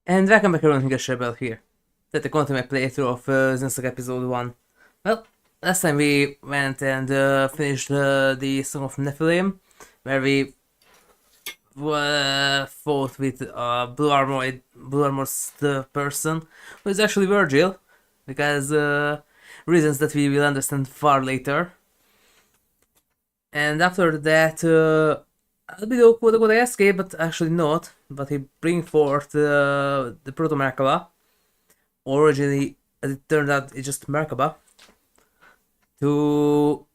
And welcome back everyone, HigurashiRebel here. Let's continue my playthrough of Xenosaga Episode 1. Well, last time we went and finished the Song of Nephilim, where we fought with blue armored person, who is actually Virgil, because reasons that we will understand far later. And after that, Albedo would have escaped, but actually not. But he bring forth the Proto Merkabah. Originally, as it turned out, it's just Merkabah. To,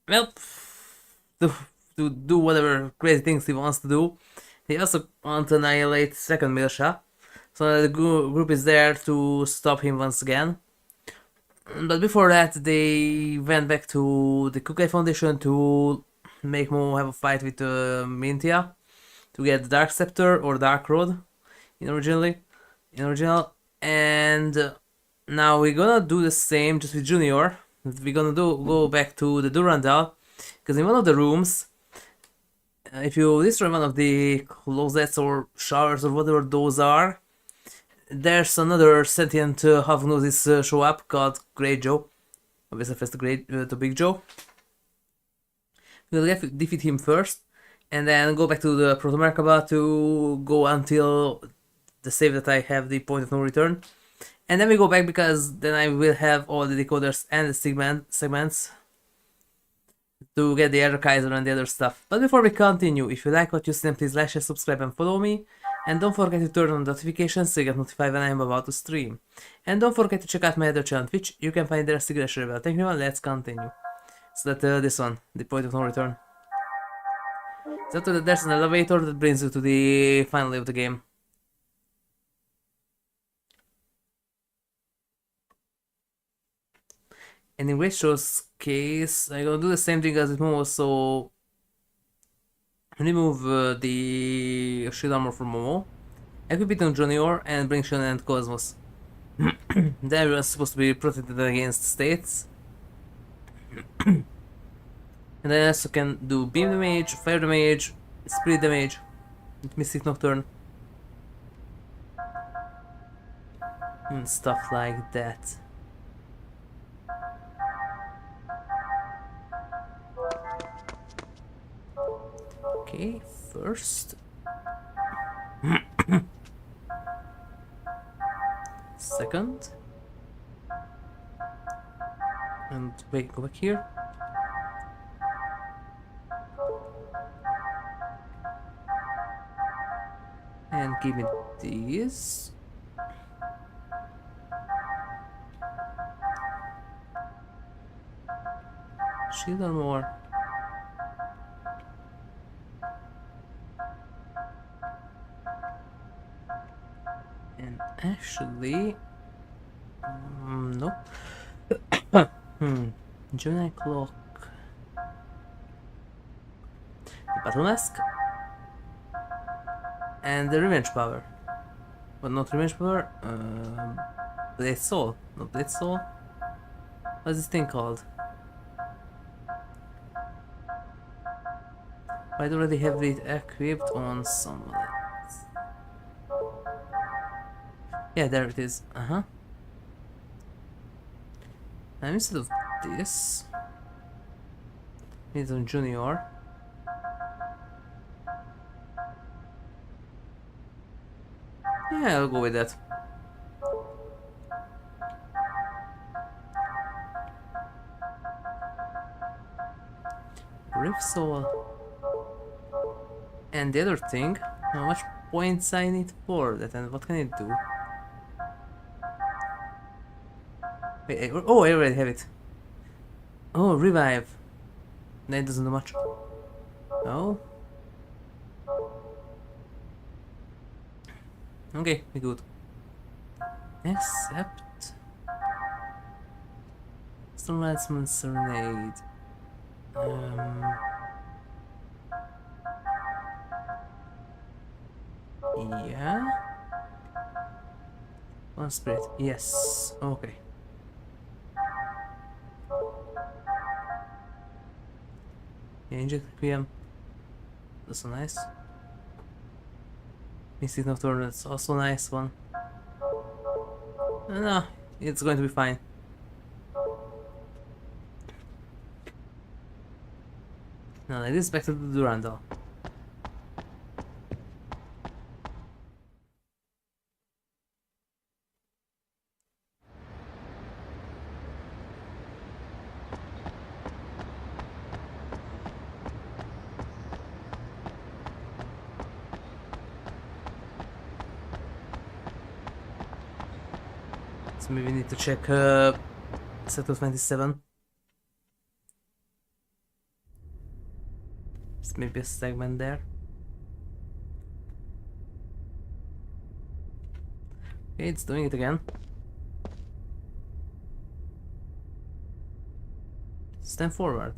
well, to do whatever crazy things he wants to do. He also wants to annihilate second militia. So the group is there to stop him once again. But before that, they went back to the Kukai Foundation to make Momo have a fight with Mintia to get the Dark Scepter or Dark Rod in original. And now we're gonna do the same just with Junior. We're gonna go back to the Durandal, because in one of the rooms, if you destroy one of the closets or showers or whatever those are, there's another sentient half-gnosis show up called Great Joe. Obviously, first the Big Joe. We'll defeat him first, and then go back to the Proto Merkabah to go until the save that I have the point of no return. And then we go back, because then I will have all the decoders and the segments to get the Elder Kaiser and the other stuff. But before we continue, if you like what you see, then please like, share, subscribe and follow me. And don't forget to turn on notifications so you get notified when I am about to stream. And don't forget to check out my other channel on Twitch. You can find there as HigurashiRebel. Thank you, and let's continue. So that this one, the point of no return. So after that, there's an elevator that brings you to the final of the game. And in Rachel's case, I'm gonna do the same thing as with Momo, so remove the shield armor from Momo, equip it on Junior, and bring Shion and Cosmos. Then everyone's supposed to be protected against states. And then I also can do beam damage, fire damage, spirit damage, Mystic Nocturne, and stuff like that. Okay, first. Second. And wait, go back here. And give me these. Shield armor. And actually, no. Gemini clock. The battle mask. And the revenge power. But not revenge power. Blade soul. Not blade soul. What's this thing called? I already have it equipped on someone else. Yeah, there it is. And instead of this, it's on Junior. Yeah, I'll go with that. Rift Soul. And the other thing, how much points I need for that, and what can it do? Wait, oh, I already have it. Oh, revive. That doesn't do much. No. Okay, we good. Except Stormlightsman Serenade. Yeah. One spirit. Yes. Okay. Angel Requiem. That's so nice. Mystic Nocturne, that's also a nice one. No, it's going to be fine. Now like this, back to the Durandal. So maybe we need to check sector 27. There's maybe a segment there. Okay, it's doing it again. Stand forward.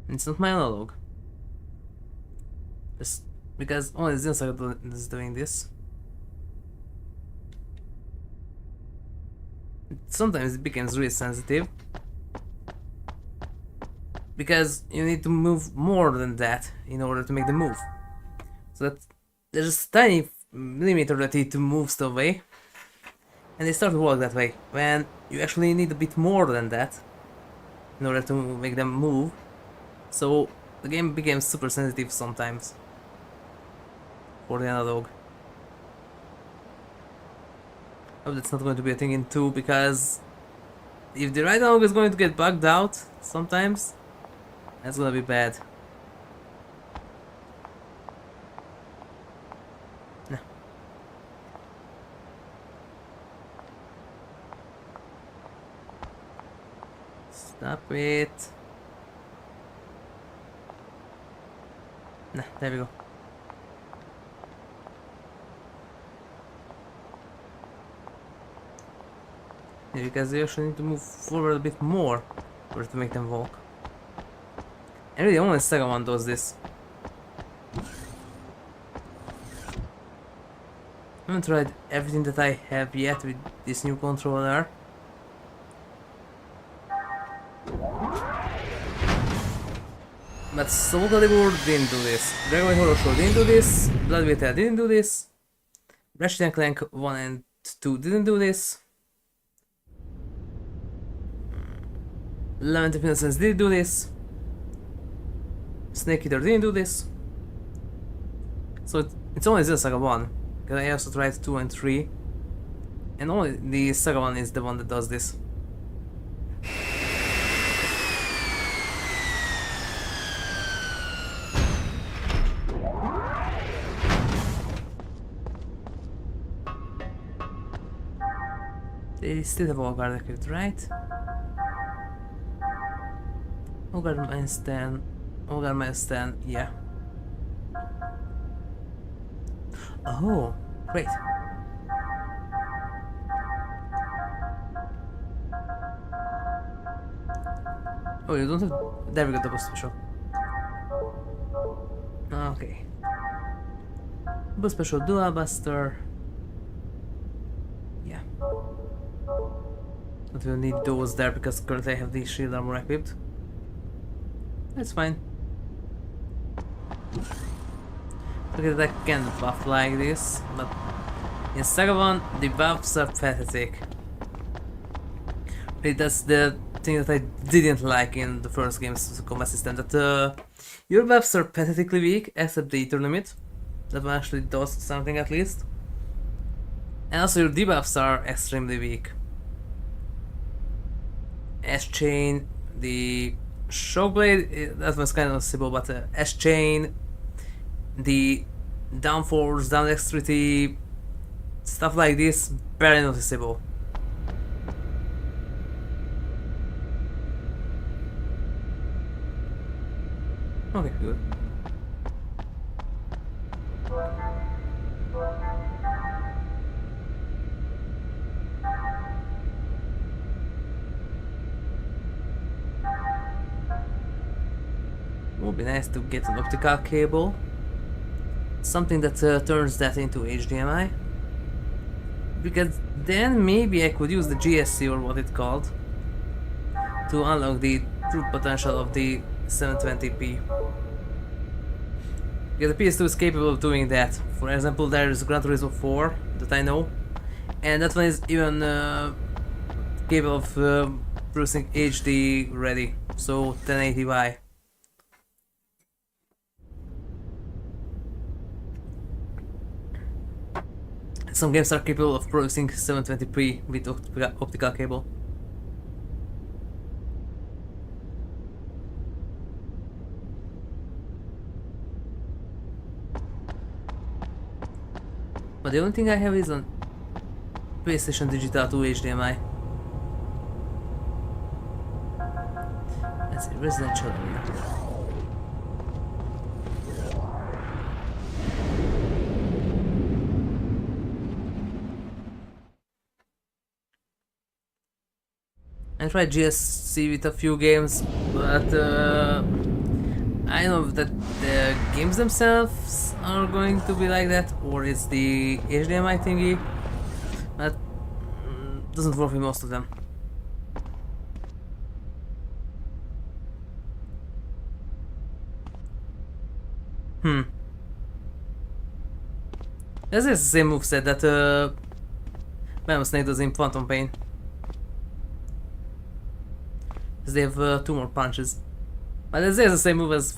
It's not my analog. Just because only Xenosaga is doing this. Sometimes it becomes really sensitive. Because you need to move more than that in order to make the move. So that there's just a tiny millimeter that you need to move stuff away. And they start to work that way. When you actually need a bit more than that in order to make them move. So the game becomes super sensitive sometimes for the analog. Hope that's not going to be a thing in 2, because if the right analog is going to get bugged out sometimes, that's gonna be bad. No. Stop it. Nah, there we go. Yeah, because you actually need to move forward a bit more in order to make them walk. And really only the second one does this. I haven't tried everything that I have yet with this new controller. But Soul Calibur didn't do this. Dragon Horror Show didn't do this. Blood Vital didn't do this. Ratchet & Clank 1 and 2 didn't do this. Lament of Innocence did do this. Snake Eater didn't do this. So it's only Xenosaga 1. Because I also tried 2 and 3. And only the Saga 1 is the one that does this. They still have all guard equipped, right? All guard minus 10. All guard minus 10, yeah. Oh, great. Oh, you don't have. There we go, double special. Okay. Double special, dual buster. Yeah. But we'll need those there because currently I have the shield armor equipped. That's fine. Okay, that I can buff like this, but in Saga 1 the buffs are pathetic. Really, that's the thing that I didn't like in the first game's combat system, that your buffs are pathetically weak, except the Ether Limit. That one actually does something at least. And also your debuffs are extremely weak. S-Chain, the Shockblade, that was kind of noticeable, but S-Chain, the downforce, down dexterity, stuff like this, very noticeable. Okay, good. Would be nice to get an optical cable. Something that turns that into HDMI. Because then maybe I could use the GSC, or what it's called, to unlock the true potential of the 720p. Because the PS2 is capable of doing that. For example, there is Gran Turismo 4 that I know, and that one is even capable of producing HD ready, so 1080i. Some games are capable of producing 720p with optical cable. But the only thing I have is on PlayStation Digital 2 HDMI. Let's see, Residential Arena. I tried GSC with a few games, but I don't know if that the games themselves are going to be like that, or it's the HDMI thingy that doesn't work with most of them. This is the same moveset that Venom Snake does in Phantom Pain. Because they have 2 more punches. But this is the same move as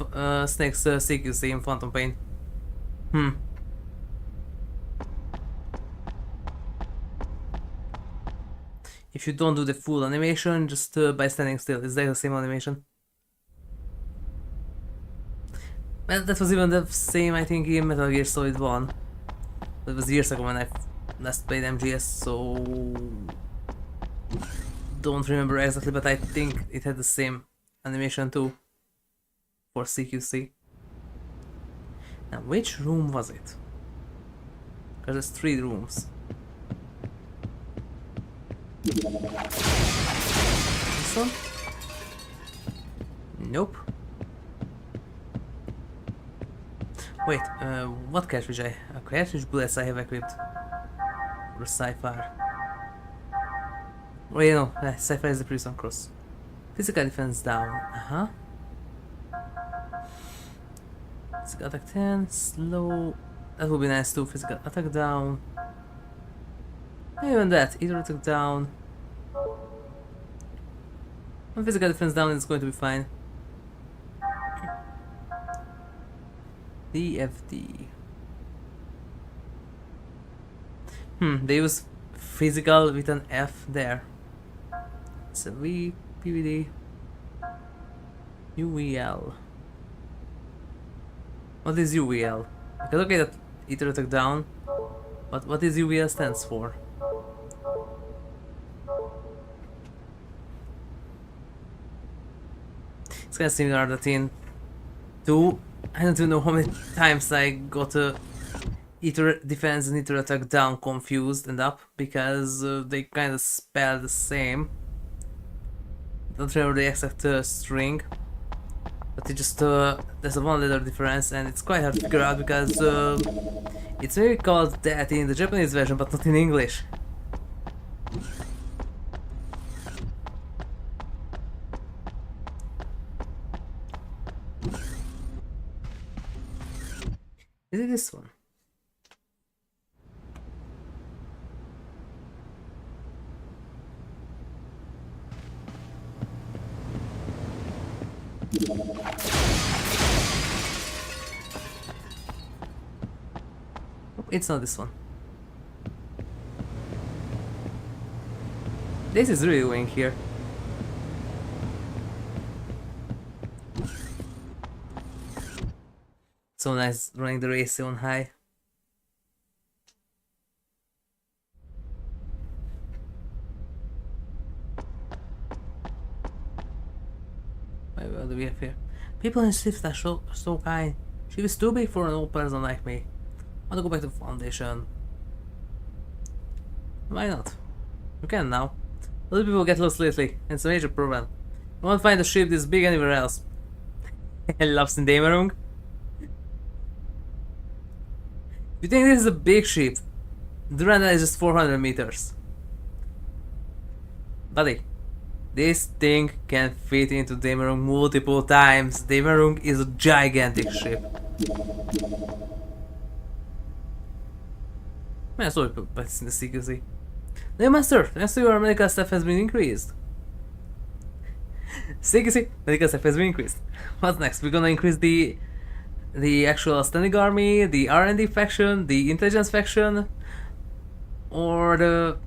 Snake's CQC in Phantom Pain. If you don't do the full animation, just by standing still, is that the same animation? Well, that was even the same, I think, in Metal Gear Solid 1. That was years ago when I last played MGS, so don't remember exactly, but I think it had the same animation too for CQC. Now, which room was it? Because there's 3 rooms. This one? Nope. Wait, what cartridge cartridge bullets I have equipped? Or Sci-Fi? Wait, no, Sci-Fi is the previous one, cross. Physical defense down, Physical attack 10, slow. That would be nice too, physical attack down. Even that, either attack down. One physical defense down is going to be fine. DFD. They use physical with an F there. It's a V, PVD, UEL. What is UEL? I can look at that either attack down, but what is UEL stands for? It's kind of similar that in 2, I don't even know how many times I got either defense and either attack down confused and up because they kind of spell the same. Don't remember the exact string, but it just there's a 1 letter difference and it's quite hard to figure out because it's maybe called that in the Japanese version but not in English. Is it this one? Oh, it's not this one. This is really going here. So nice running the race on high. What do we have here? People in Swift are so kind. She was too big for an old person like me. I want to go back to the Foundation. Why not? You can now. A lot of people get lost lately, and it's a major problem. You won't find a ship this big anywhere else. Lost in Dämmerung? You think this is a big ship? Durandal is just 400 meters. Buddy, this thing can fit into Dämmerung multiple times. Dämmerung is a gigantic ship. Man, sorry, but it's in the secrecy. No, Master, thanks to your medical staff has been increased. Secrecy, medical staff has been increased. What's next? We're gonna increase the actual standing army, the R&D faction, the intelligence faction, or the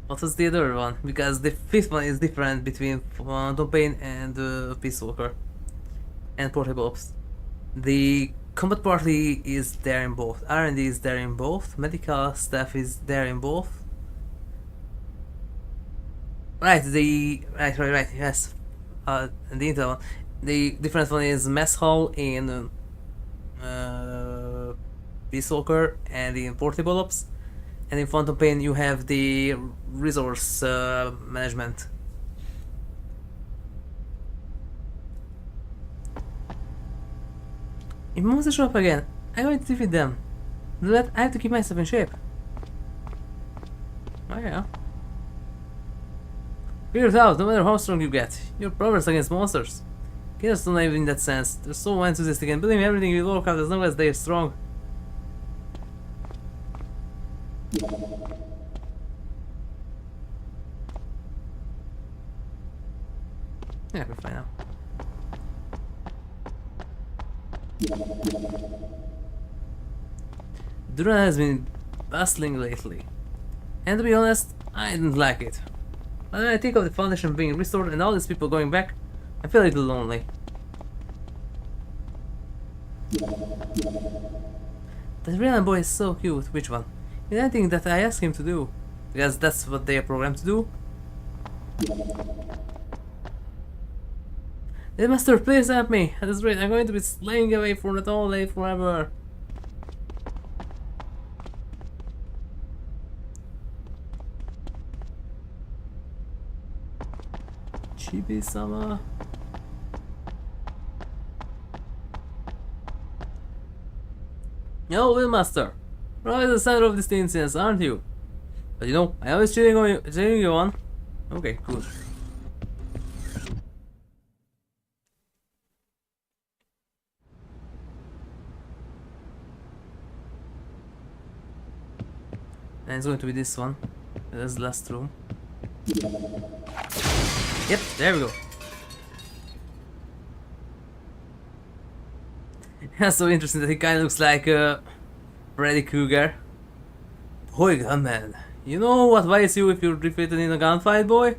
what was the other one? Because the fifth one is different between Phantom Pain and Peace Walker and Portable Ops. The combat party is there in both. R&D is there in both. Medical staff is there in both. Right, right, yes. The intel one. The different one is mess hall in Peace Walker and in Portable Ops. And in Phantom Pain you have the resource management. If monsters show up again, I'm going to defeat them. Do that, I have to keep myself in shape. Oh yeah. Figure it out, no matter how strong you get, you're powerless against monsters. Kids don't live in that sense. They're so enthusiastic and believe everything will work out as long as they're strong. Yeah, we're fine now. Durandal has been bustling lately. And to be honest, I didn't like it. But when I think of the foundation being restored and all these people going back, I feel a little lonely. That Rihanna boy is so cute. Which one? Is anything that I ask him to do? Because that's what they are programmed to do. The master, please help me. At this rate, I'm going to be slaying away from it all day forever. Chibi-sama. Yo, Will Master. You're always the center of this instance, aren't you? But you know, I always cheering you on. Okay, cool. And it's going to be this one. That's the last room. Yep, there we go. That's so interesting that he kind of looks like Freddy Krueger. Boy, gunman, you know what awaits you if you're defeated in a gunfight, boy?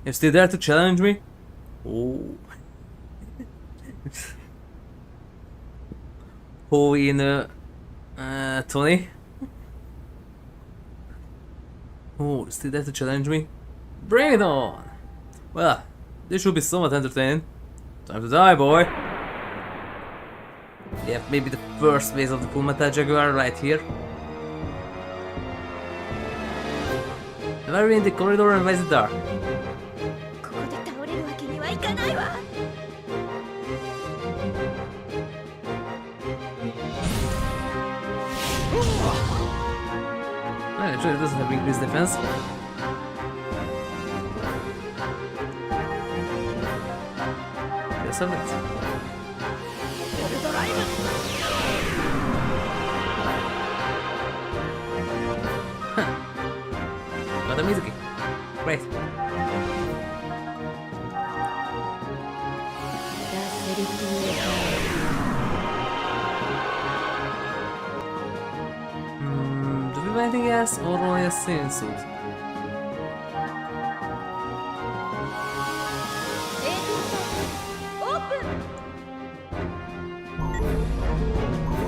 You're still there to challenge me? Oh. Oh, in 20? Oh, still there to challenge me? Bring it on! Well, this should be somewhat entertaining. Time to die, boy! Yep, maybe the first phase of the Full Metal Jaguar right here. Am I in the corridor and why is it dark? Well, actually it doesn't have increased defense. Yes, of it. Got a Mizuki. Great. Do we have anything else or only a sailing suit?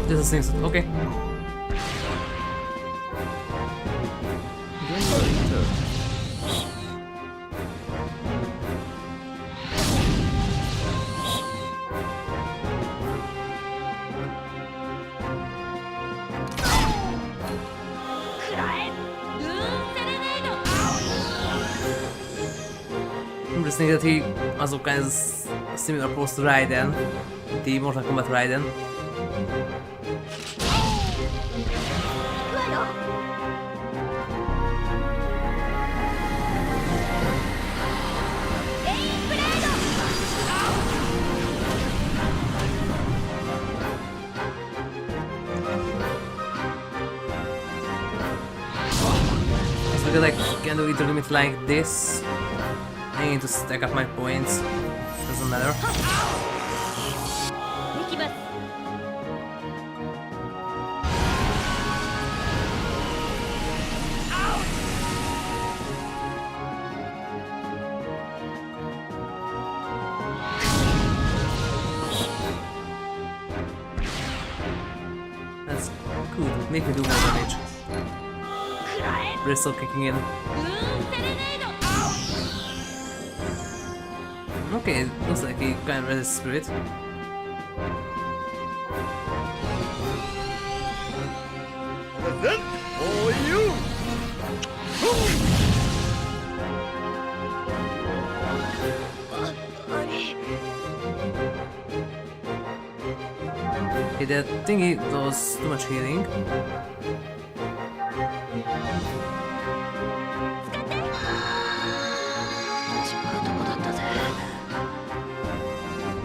Just a sailing suit, okay. Interesting that he also kind of similar pose to Raiden, the Mortal Kombat Raiden. can do either limit like this. I need to stack up my points. Doesn't matter. That's good. Make me do more damage. Bristle kicking in. Okay, it looks like he kind of resists spirit. Present for you! Okay, that thingy does too much healing.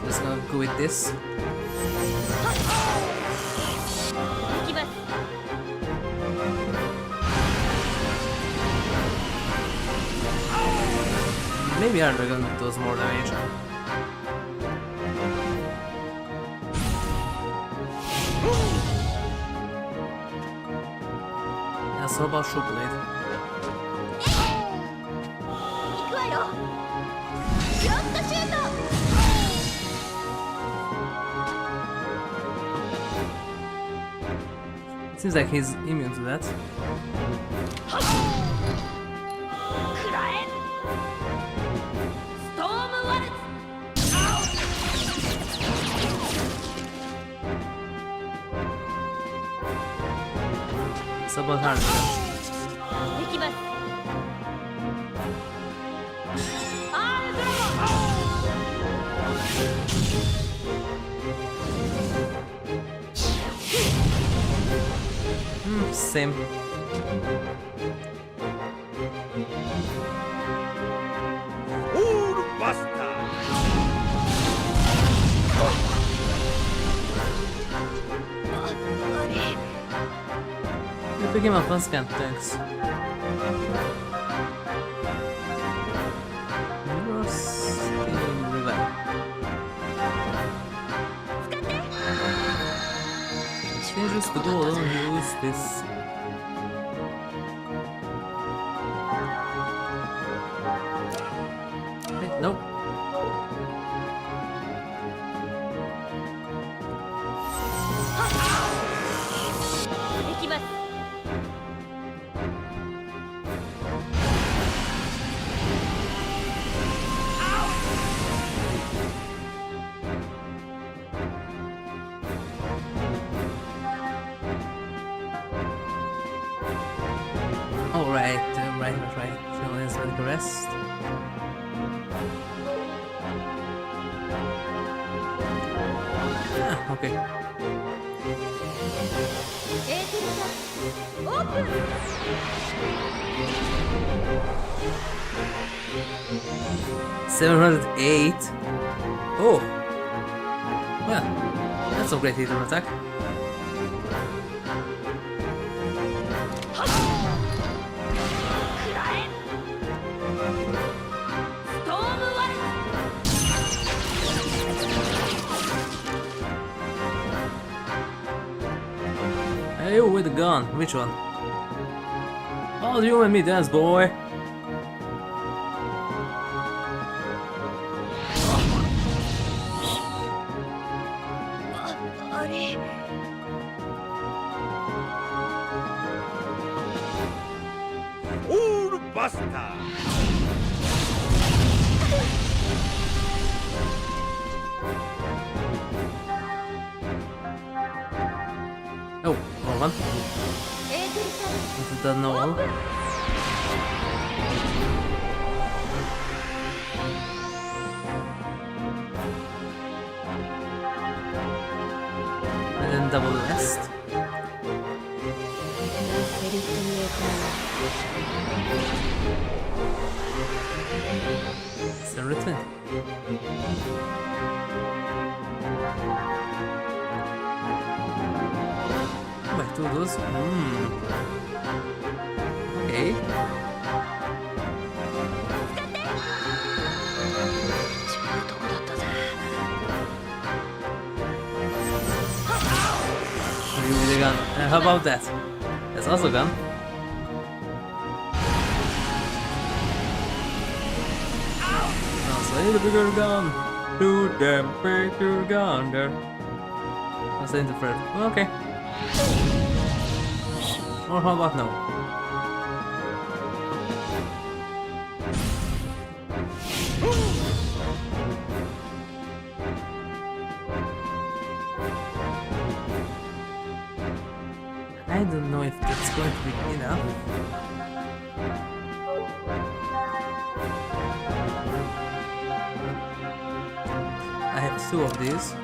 Just gonna go with this. Maybe our dragon does more damage. Yeah, so about Shoe Blade. Seems like he's immune to that. It's about hard. Same. Buster! You pick him up on scan, thanks. HigurashiRebel. It's dangerous to go alone and use this. Hey, nope. Right. Children's medical rest. Ah, okay. $708. Oh, well, that's a great hit on attack. Hey, you with the gun. Which one? Oh, you and me dance, boy. Buster! Oh, wrong one. Is it the normal? And then double rest. It's a return. Wait, two of those? Okay. the gun. How about that? That's also a gun. Also, need a bigger gun. Too damn bigger gun there. Let's interpret. Okay. Or how about no? I don't know if that's going to be enough. I have 2 of these.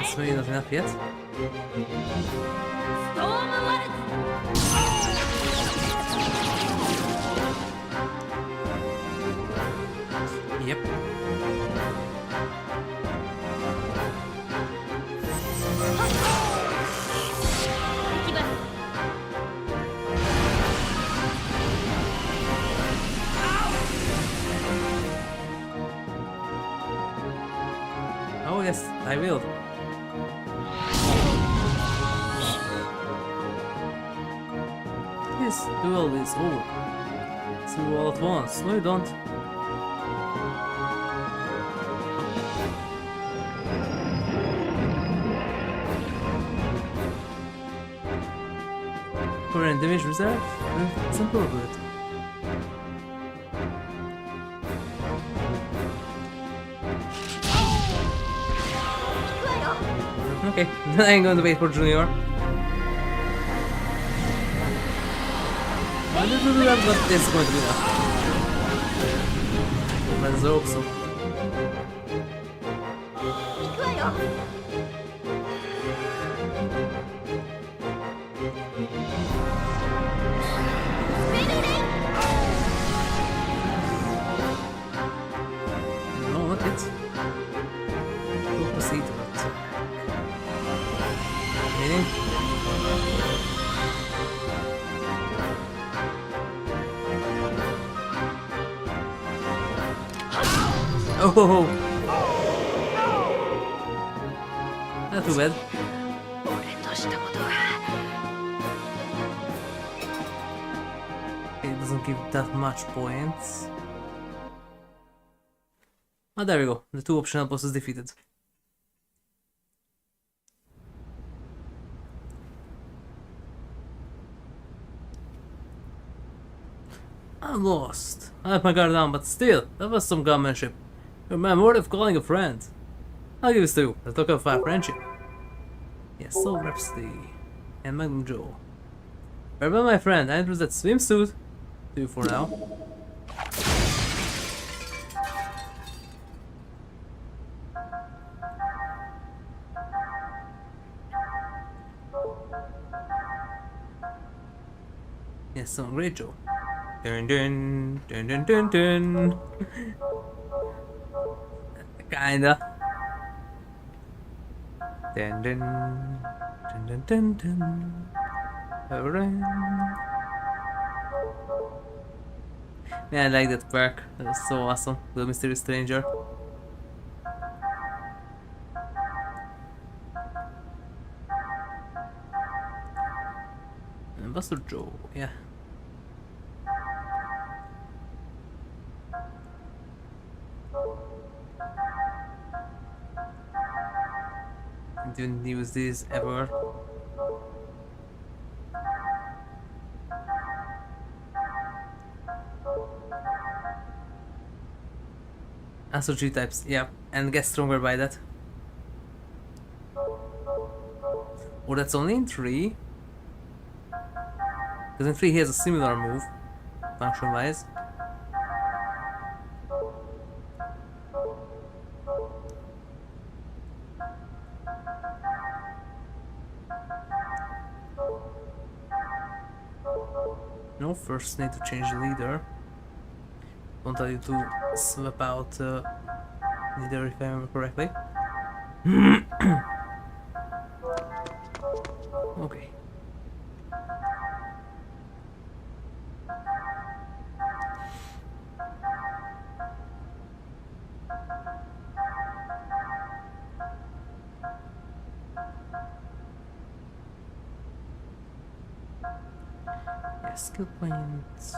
It's maybe not enough yet. Yep. Oh yes, I will. This duel is over. Let's do all at once. No, you don't. Current damage reserve? Let's improve it. Okay, I'm going to wait for Junior. I didn't do that, but this is going to be enough. Let's hope so. No, not yet. We'll proceed to attack. Meaning? Oh! Not too bad. It doesn't give that much points. Oh, there we go. The 2 optional bosses defeated. I'm lost. I let my guard down, but still, that was some gunmanship. You're a man worthy of calling a friend. I'll give this to you. Let's talk about our friendship. Yes, Soul Rhapsody and Magnum Joe. Rebel, my friend, I entered that swimsuit. To you for now. Yes, some great Joe. Dun dun dun dun dun dun. Kinda. Dun dun dun dun dun dun. Alright. Yeah, I like that perk. That was so awesome. The Mysterious Stranger. And Buster Joe, yeah. Didn't use this ever. Also G types, yeah, and get stronger by that. Oh, that's only in 3. Because in 3 he has a similar move, function wise. No, first need to change the leader. Don't tell you to swap out leader if I remember correctly. Okay. skill points.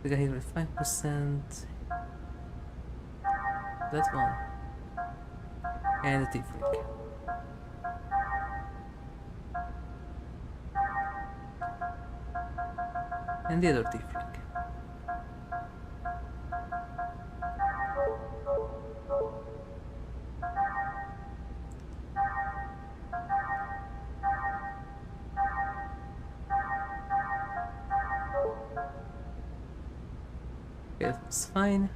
We got hit with 5%. That one. And the T-Flick. And the other T-Flick. Okay, that's fine.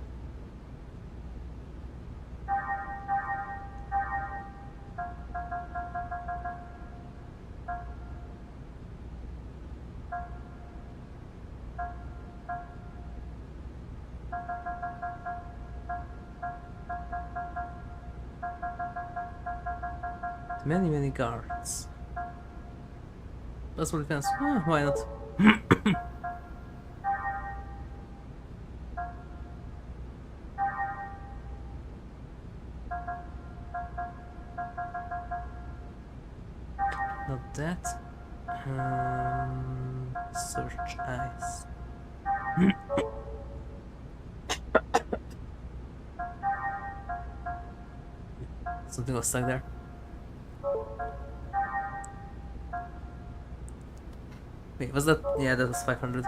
Many guards. That's what defense. Why not? Not that. Search eyes. Something was stuck there. Wait, was that? Yeah, that was 500.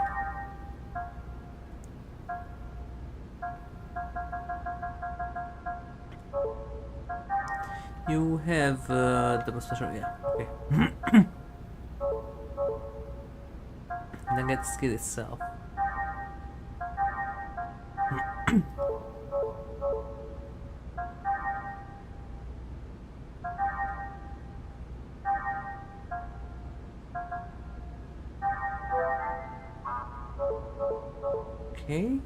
You have double special, yeah, okay. And then get the skill itself. Okay.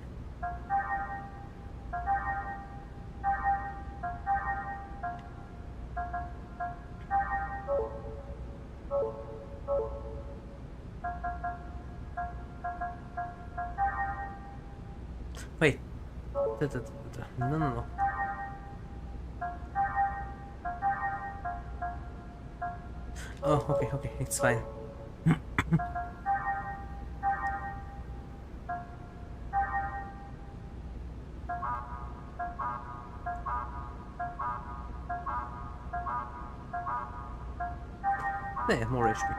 Wait. No. Oh, okay, it's fine. They have more HP.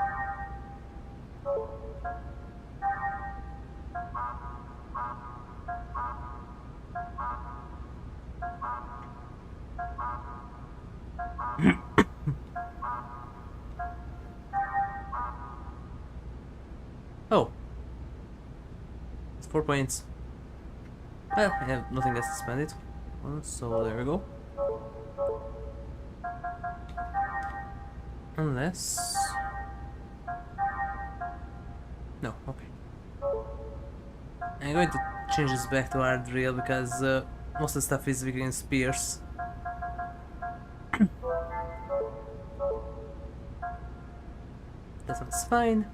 Oh. It's 4 points. Well, I have nothing else to spend it on, so there we go. Unless... No, okay. I'm going to change this back to our drill because most of the stuff is weak against spears. That one's fine.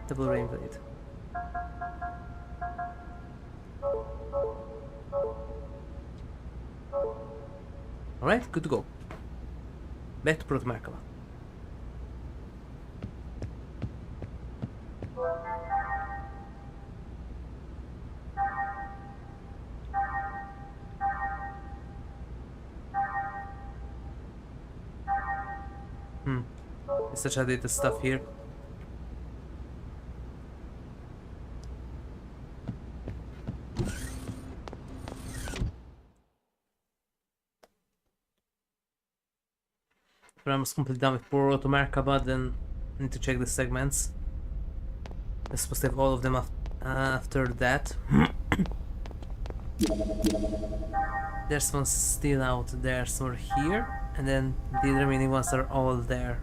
Double rain blade. Alright, good to go. Back to Proto Merkabah. It's such a data stuff here. But I'm completely done with Proto Merkabah, then I need to check the segments. I'm supposed to have all of them after that. There's one still out there, somewhere here, and then the remaining ones are all there.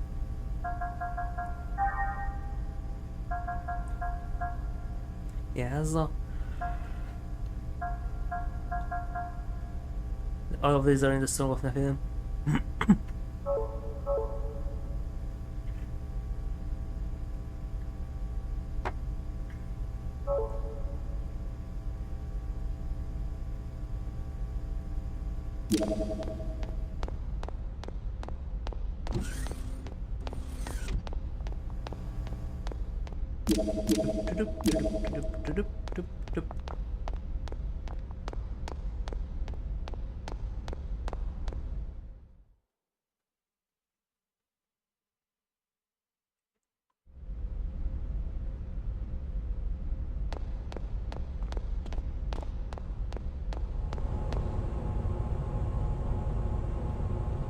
Yeah, so all of these are in the Song of Nephilim.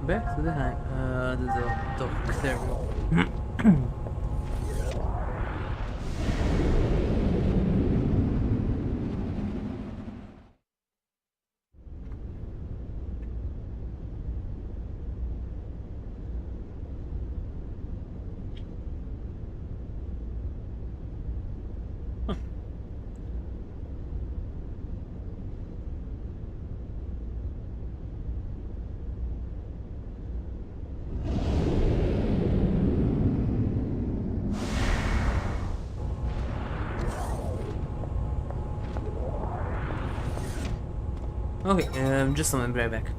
Back to the dock. There we go. Okay, just a moment, right back.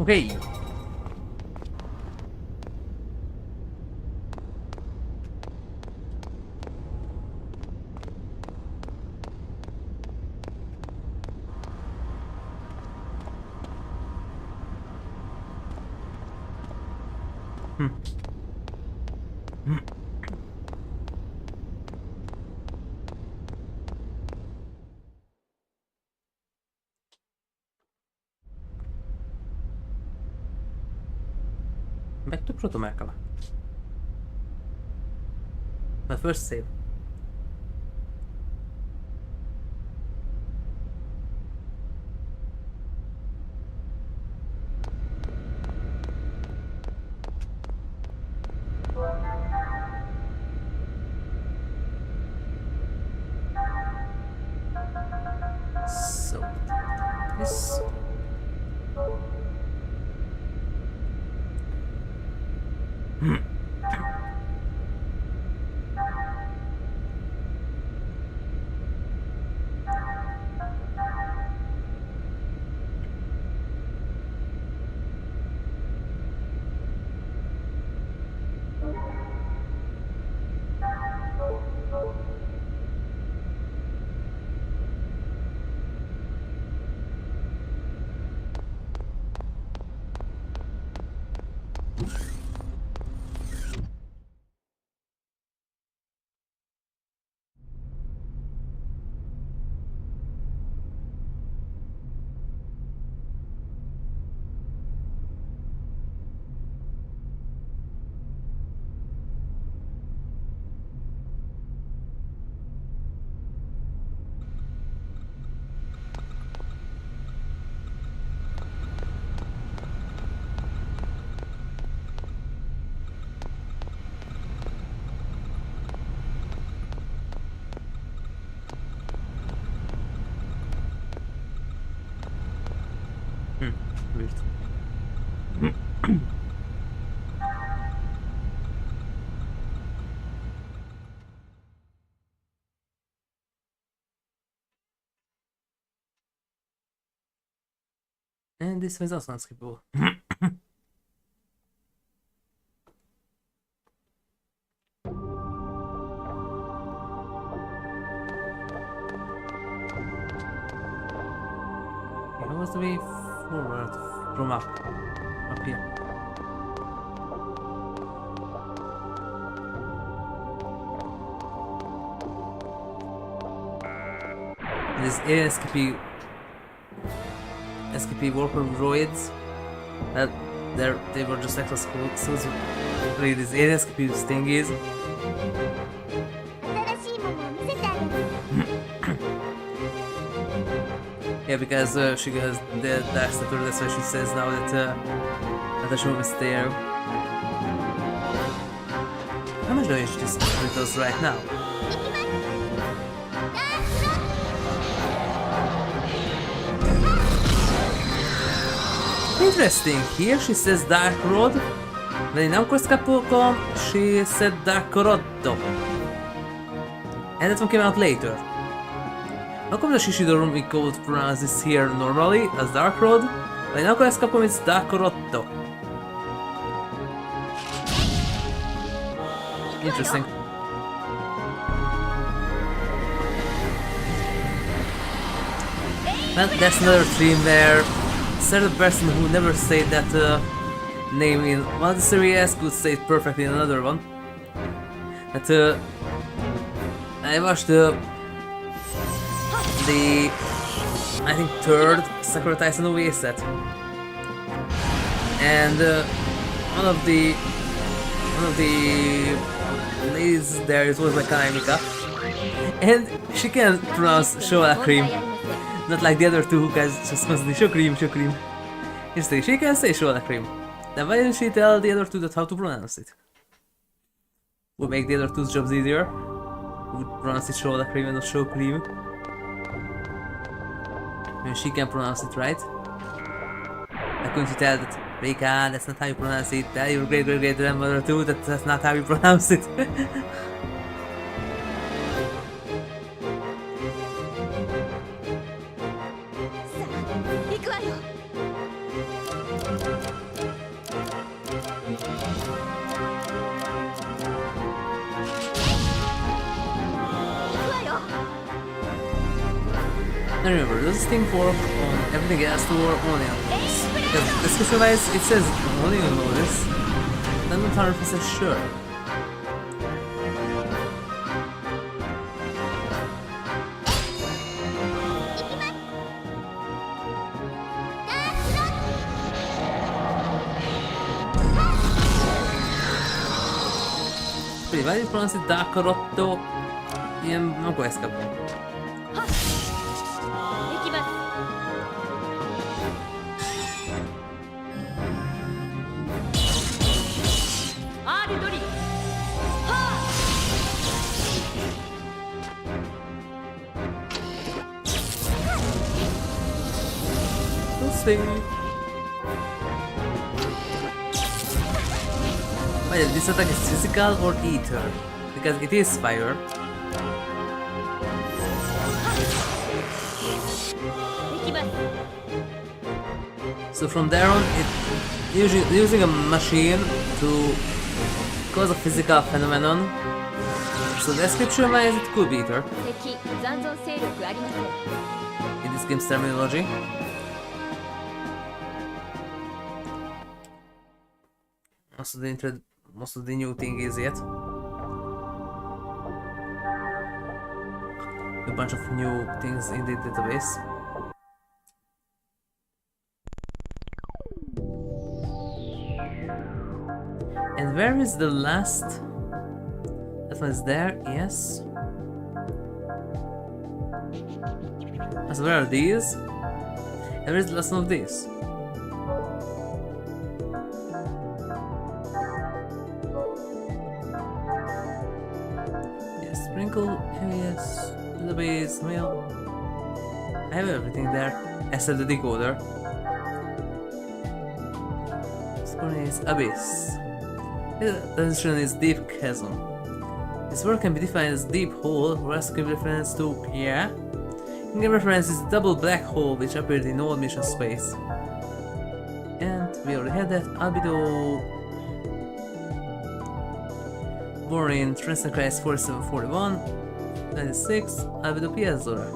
Okay. Back to Proto Merkabah. My first save. So this. Weird. And this was also unskippable. How was the way forward from up here? These SKP worker droids that they were just exclusively these SKP stingies. Yeah, because she goes the dash to her, that's why she says now that the show is there. How much damage this does right now? Interesting, here she says Dark Road, but in Namco's Capcom she said Dark Roddo. And that one came out later. How come the Shishido code pronounce this here normally as Dark Road, but in Namco's Capcom it's Dark Roddo. Interesting. Well, that's another theme there. Certain person who never said that name in one of the series could say it perfectly in another one. But I watched the I think third Sakura Tyson OVA set, and one of the ladies there is always like Kanai and she can pronounce Showa Cream. Not like the other two who guys just constantly show cream. Instead, she can say Showa cream. Then why didn't she tell the other two that how to pronounce it? Would make the other two's jobs easier. Would pronounce it Showa cream and not show cream. And she can pronounce it right. Why couldn't you tell that, Rika, that's not how you pronounce it. Tell your great grandmother too that that's not how you pronounce it. And remember, does this thing work on everything else or only on this? Because description-wise, it says only on this. I'm not 100% sure. Quindi vai di pronounce da corrotto non puoi scappare. This thing. Wait, this attack is physical or ether? Because it is fire. So from there on, it using a machine to cause a physical phenomenon. So description-wise, it could be ether. In this game's terminology. Most of the new thing is yet. A bunch of new things in the database. And where is the last? That one is there, yes. So where are these? And where is the last one of these? Sprinkle, yes, database, mail. I have everything there, except the decoder. This one is Abyss. The definition is Deep Chasm. This word can be defined as deep hole, or as can be reference to, yeah. In-game reference is double black hole which appeared in all mission space. And we already had that. Albedo. Born in Transcend Christ 4741, 96, Albedo PS Zora.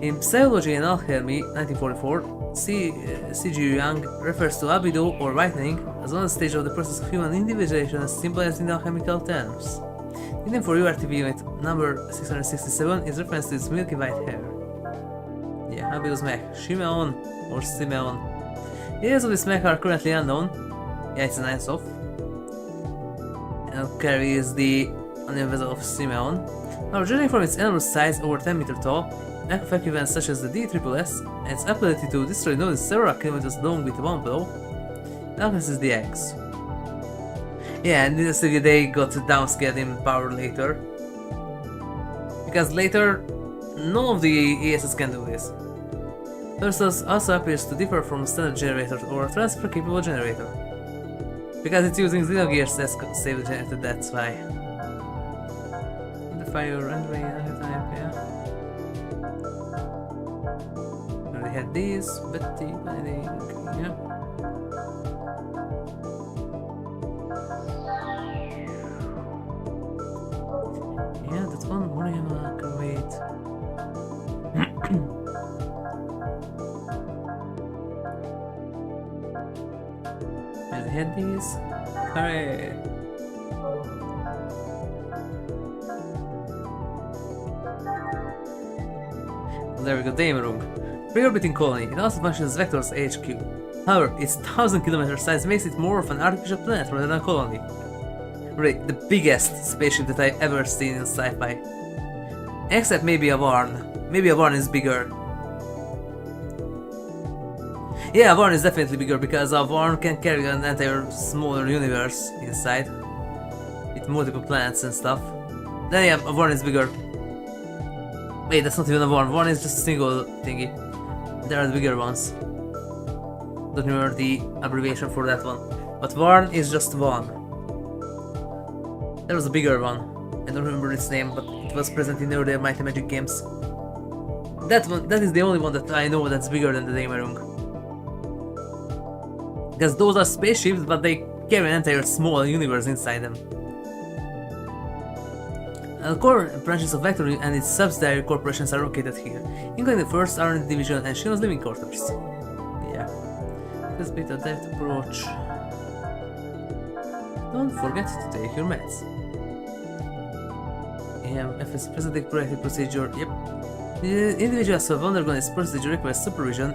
In Psychology and Alchemy, 1944, C.G. Young refers to albedo or whitening as one stage of the process of human individuation as symbolized in alchemical terms. The name for URTV unit number 667 is reference to its milky white hair. Yeah, albedo's mech, Shimeon or Simeon. The areas of this mech are currently unknown. Yeah, it's an ISOF. And carries the unknown vessel of Simeon. Now, judging from its enormous size, over 10 meters tall, lack of equipment such as the DSSS, and its ability to destroy nodes several kilometers long with one blow, Alchemist is the X. Yeah, and needlessly they got downscaled in power later. Because later, none of the ESS can do this. Versus also appears to differ from standard generator or transfer capable generator. Because it's using Xenogears as save generator, that's why. The fire and rain every time, yeah. We had these, Betty, I think, yeah. Yeah, that's one more I can wait. And we had these. Hooray! There we go, Damerung. Pre-orbiting colony. It also functions as Vector's HQ. However, its 1,000 km size makes it more of an artificial planet rather than a colony. Really, the biggest spaceship that I've ever seen in sci-fi. Except maybe a Varn. Maybe a Varn is bigger. Yeah, a Varn is definitely bigger because a Varn can carry an entire smaller universe inside. With multiple planets and stuff. Then yeah, a Varn is bigger. Wait, that's not even a Varn. Varn is just a single thingy. There are the bigger ones. Don't remember the abbreviation for that one. But Varn is just one. There was a bigger one. I don't remember its name, but it was present in earlier Might and Magic games. That is the only one that I know that's bigger than the Damerung. Because those are spaceships, but they carry an entire small universe inside them. Core branches of Vector and its subsidiary corporations are located here, including the 1st R&D Division and Shino's living quarters. Yeah. Let's beat a depth approach. Don't forget to take your meds. FS Presenting Proactive Procedure, yep. The individuals who have undergone this procedure request supervision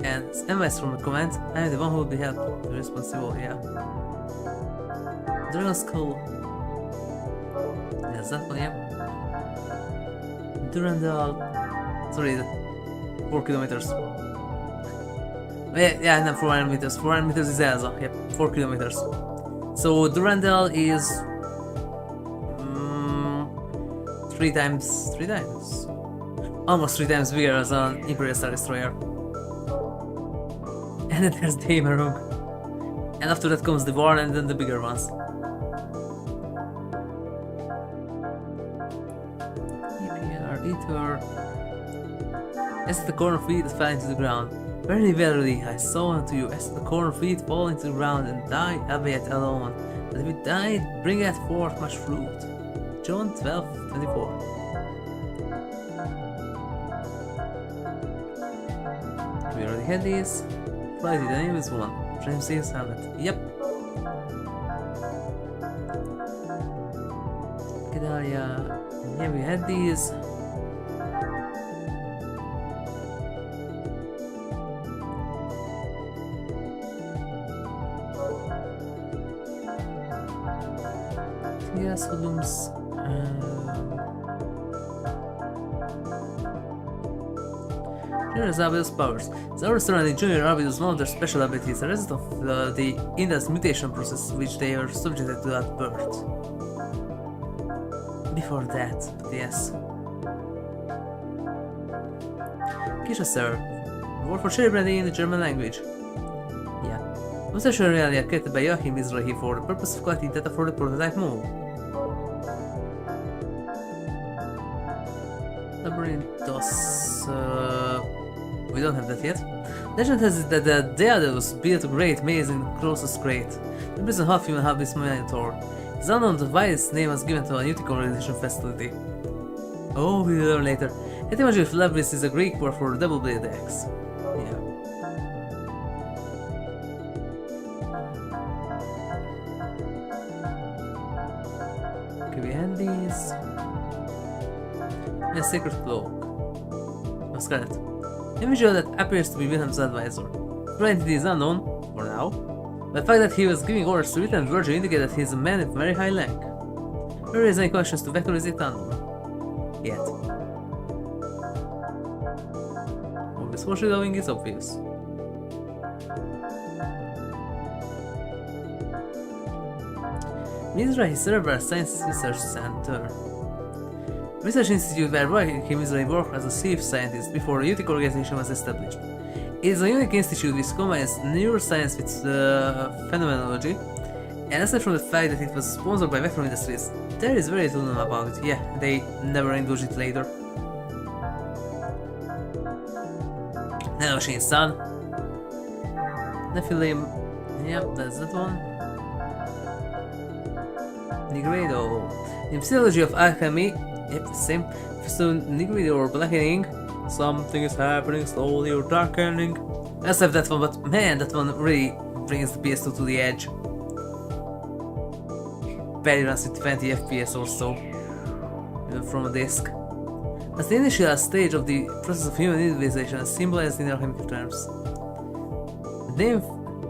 and advice from the command. I am the one who will be held responsible, yeah. Dragon Skull. Yes, that one, yeah. Durandal. Sorry, 4 kilometers. Yeah, no, 400 meters. 400 meters is Elsa, yep, 4 kilometers. So Durandal is 3 times, almost 3 times bigger as an Imperial Star Destroyer. And then there's the Hamerung. And after that comes the Warn and then the bigger ones. EPR, Ether. As the corn of wheat fell into the ground. Very verily, I saw unto you as the corn of wheat fall into the ground and die, albeit alone. But if it died, bringeth forth much fruit. John 12:24. We already had these. Flighty, the name is one. Ramsey's helmet. Yep. Gedalia. Yeah, we had these. Yes, Hoodlums. Junior Zabiel's powers. The surrounding Junior Rabbit is one of their special abilities, a result of the Indus mutation process which they were subjected to at birth. Before that, yes. Kisha Sir. Word for cherry brandy in the German language. Yeah. Mutation reality created by Joachim Mizrahi for the purpose of collecting data for the prototype move. Labyrinthos. We don't have that yet. Legend has it that the Deados built a great maze in the closest grate. The prison half human half beast minotaur. It's unknown why its name was given to a new colonization facility. Oh, we will learn later. Etymology of Labris is a Greek word for double-bladed axe. Yeah. Okay, we had these. A sacred cloak. What's that? A visual that appears to be Wilhelm's advisor. The entity is unknown, for now, but the fact that he was giving orders to Wilhelm Virgil indicates that he is a man of very high rank. There is any questions to Vector is it unknown. Yet. Obvious foreshadowing is obvious. Mizrahi Cerebral Science Research Center. Research institute where Joachim Mizrahi worked as a chief scientist before the UTIC organization was established. It is a unique institute which combines neuroscience with phenomenology, and aside from the fact that it was sponsored by Vector Industries, there is very little known about it. Yeah, they never indulged it later. Nanoshine's son. Nephilim. Yep, that's that one. Nigredo. In Physiology of Alchemy. Yep, same. So Nigredo or blackening. Something is happening slowly or darkening. Let's have that one, but man, that one really brings the PS2 to the edge. Barely runs with 20 FPS or so. Even from a disc. As the initial stage of the process of human individualization is symbolized in alchemical terms.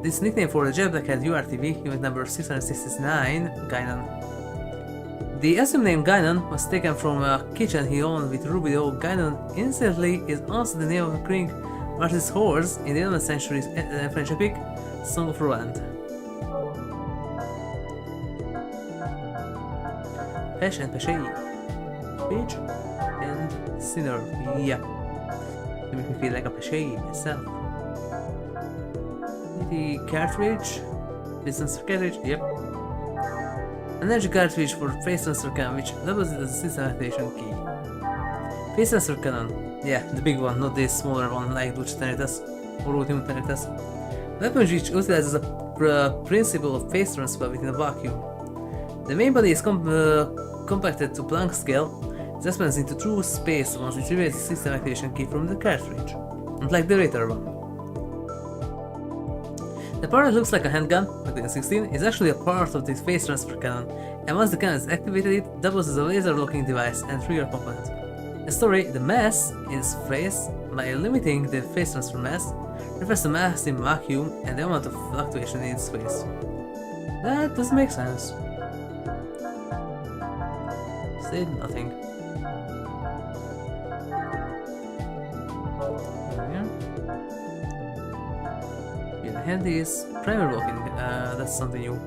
This nickname for the jet black had URTV, unit number 669, Guinan. The assumed name Guinan was taken from a kitchen he owned with Rubido. Guinan, incidentally, is also the name of a king artist's horse in the 11th century French epic, Song of Roland. Pesh and Peshay. Page and Sinner. Yeah. They make me feel like a Peshay myself. The cartridge. Distance cartridge. Yep. Energy cartridge for phase transfer cannon, which doubles it as a system activation key. Phase transfer cannon. Yeah, the big one, not the smaller one like Lucha Tenitas or Ultimate Tenitas. Weapon which utilizes the principle of phase transfer within a vacuum. The main body is compacted to Planck scale, it expands into true space once it reveals the system activation key from the cartridge, unlike the later one. The part that looks like a handgun, like the 16, is actually a part of the phase transfer cannon, and once the cannon is activated, it doubles as a laser locking device and trigger component. In story, the mass in phase, by limiting the phase transfer mass, refers to mass in vacuum and the amount of fluctuation in its phase. That doesn't make sense. Say nothing. Handy is primer walking, that's something new.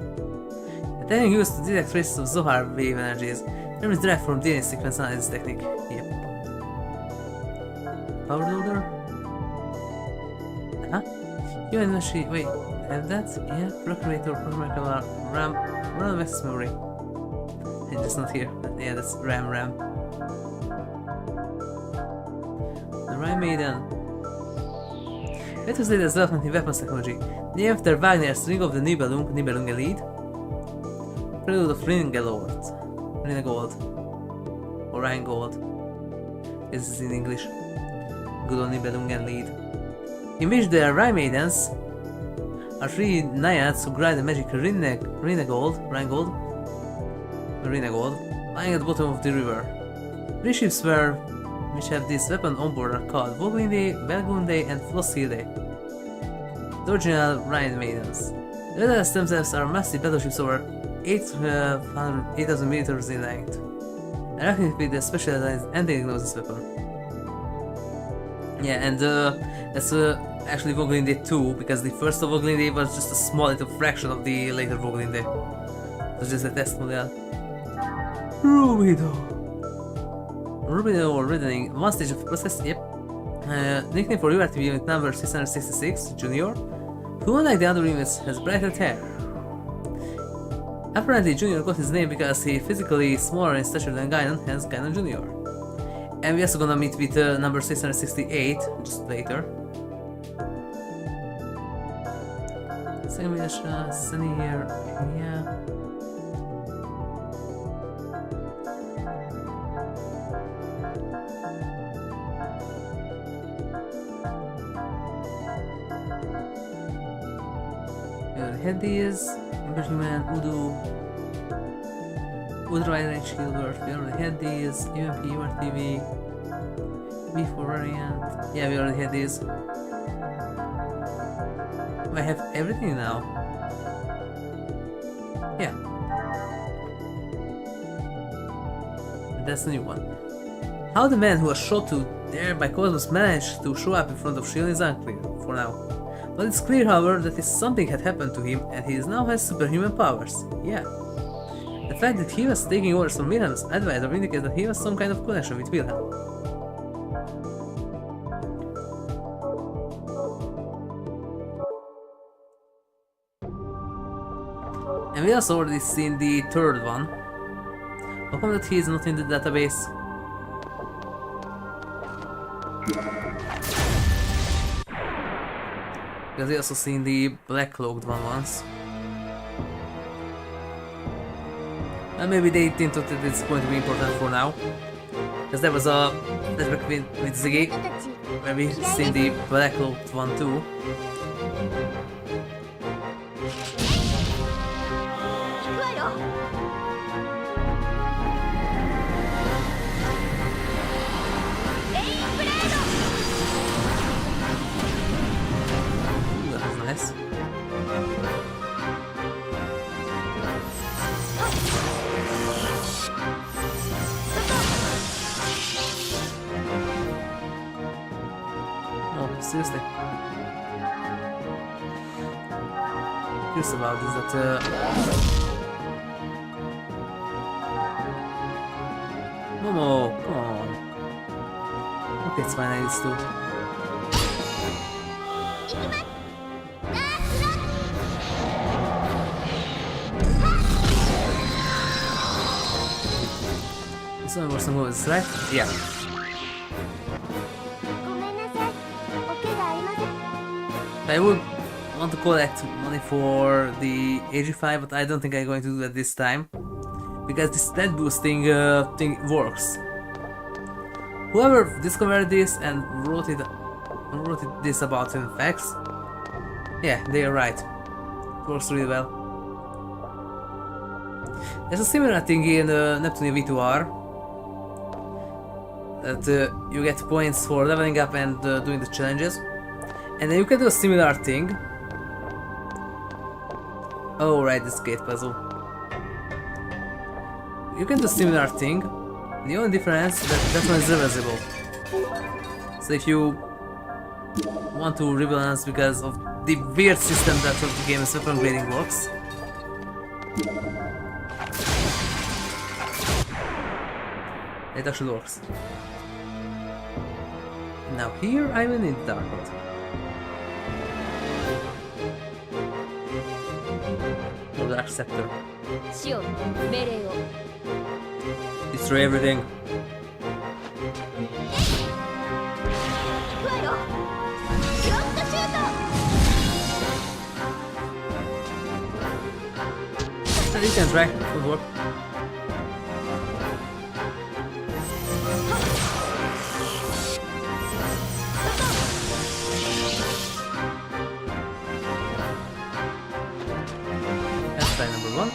The technique used to detect traces of Zohar wave energies, and is derived from DNA sequence analysis technique. Yep. Power loader? Huh? You and machine. Wait, have that? Yeah, Procurator, Proto Merkabah, RAM, random access memory. It's just not here. Yeah, that's RAM. The Rhyme Maiden. It was latest development in weapons technology, named after Wagner's Ring of the Nibelung Elite, Prelude of Rheingold, or Rheingold, this is in English, good old Nibelung Elite, in which the Rhyme Maidens are three naiads who grind the magic Rheingold, lying at the bottom of the river. Three ships which have this weapon on board are called Voglinde, Velgunde, and Flossilde, the original Rhine Maidens. The Vedals themselves are massive battleships over 8,000 meters in length, and equipped with a specialized anti-Xenosaga weapon. Yeah, and that's actually Voglinde 2, because the first of Voglinde was just a small little fraction of the later Voglinde. It was just a test model. Rubido or reddening, one stage of the process, yep. Nickname for URTV unit number 666, Junior, who unlike the other units has brighter hair. Apparently Junior got his name because he physically smaller in stature than Guinan, hence Guinan Junior. And we're also gonna meet with number 668, just later. Second Militia, Sunny here, yeah. Headies, Bergman, Rider and Shieldworth, we already had these, UMP, URTV, B4 variant, yeah we already had these. I have everything now. Yeah. That's the new one. How the man who was shot to there by Cosmos managed to show up in front of Shield is unclear, for now. But it's clear, however, that something had happened to him and he now has superhuman powers. Yeah. The fact that he was taking orders from Wilhelm's advisor indicates that he has some kind of connection with Wilhelm. And we also already seen the third one. How come that he is not in the database? Because we also seen the black cloaked one once. And maybe they didn't think that it's going to be important for now. Because there was a flashback with Ziggy, where we seen the black cloaked one too. Nice. Oh, seriously. Curious about is that Momo, come on. Okay, it's fine, I used to. This one was some moves, right? Yeah. I would want to collect money for the AG5, but I don't think I'm going to do that this time. because this stat boosting thing works. Whoever discovered this and wrote it this about facts, yeah, they are right. It works really well. There's a similar thing in Neptune V2R that you get points for leveling up and doing the challenges, and then you can do a similar thing. Oh right, this gate puzzle. You can do a similar thing. The only difference is that one is reversible. So if you want to rebalance because of the weird system that of the game's weapon grading works, it actually works. Now here I will need dark mode. No dark scepter. Destroy everything. You can try, it will work. Let's try number 1.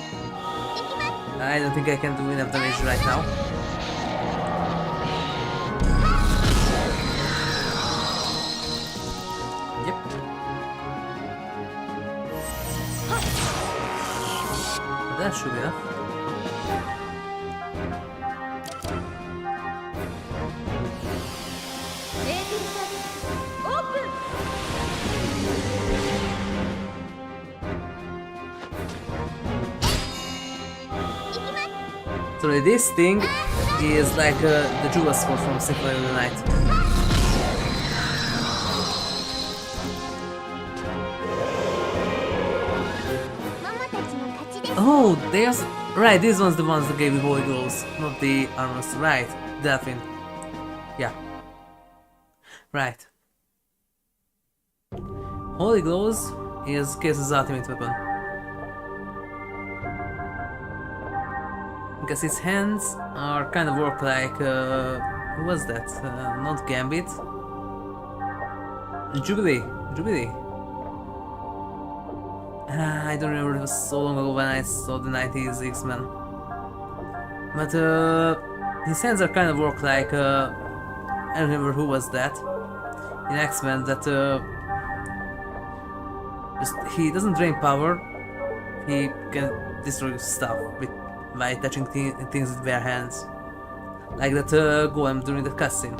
I don't think I can do enough damage right now. Yep. But that should be enough. So this thing is like the Jewel Sword from Symphony of the Night. Oh, there's... Right, these ones the ones that gave me Holy Glows, not the armors. Right, Delphine. Yeah. Right. Holy Glows is Case's ultimate weapon. Because his hands are kind of work like, who was that? Not Gambit? Jubilee. I don't remember, it was so long ago when I saw the 90s X-Men. But his hands are kind of work like, I don't remember who was that in X-Men, that just, he doesn't drain power, he can destroy stuff by touching things with bare hands. Like that golem during the cutscene.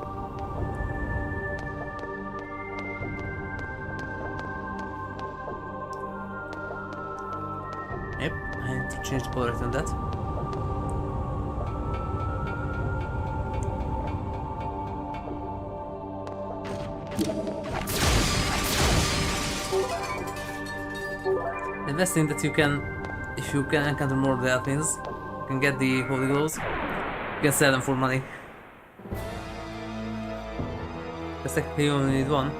Yep, I need to change the polarity on that. The best thing that you can, if you can encounter more Delphines, you can get the Holy Glows, you can sell them for money. Because technically you only need one.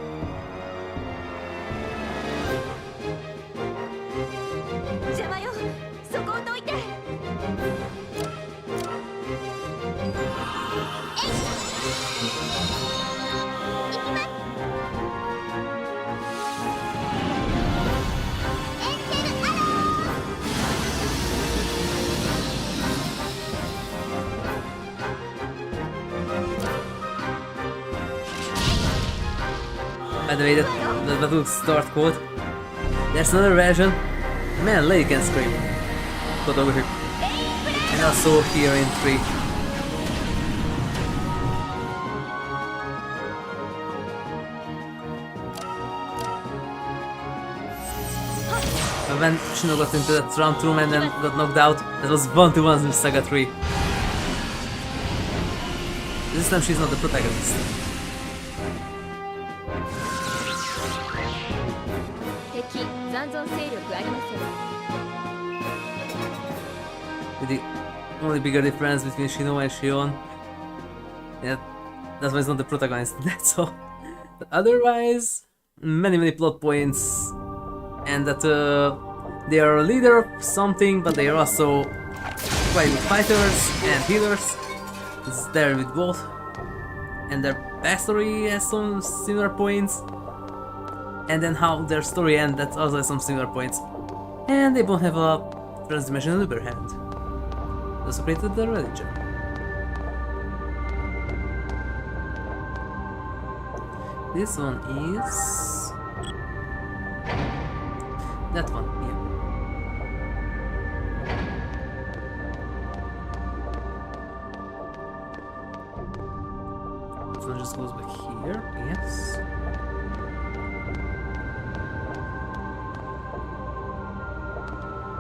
By the way, that battle start code. There's another version. Man, lady can scream. Got over here. And also here in 3. When Shino got into that round room and then got knocked out, that was 1-to-1 in Saga 3. This time she's not the protagonist. With the only bigger difference between Shino and Shion, yeah, that's why it's not the protagonist, that's all. But otherwise, many plot points, and that they are a leader of something, but they are also quite good fighters and healers. It's there with both. And their backstory has some similar points. And then how their story ends, that also has some similar points. And they both have a transdimensional Uber hand. Those who created the religion. This one is... that one, yeah. This one just goes back here, yes.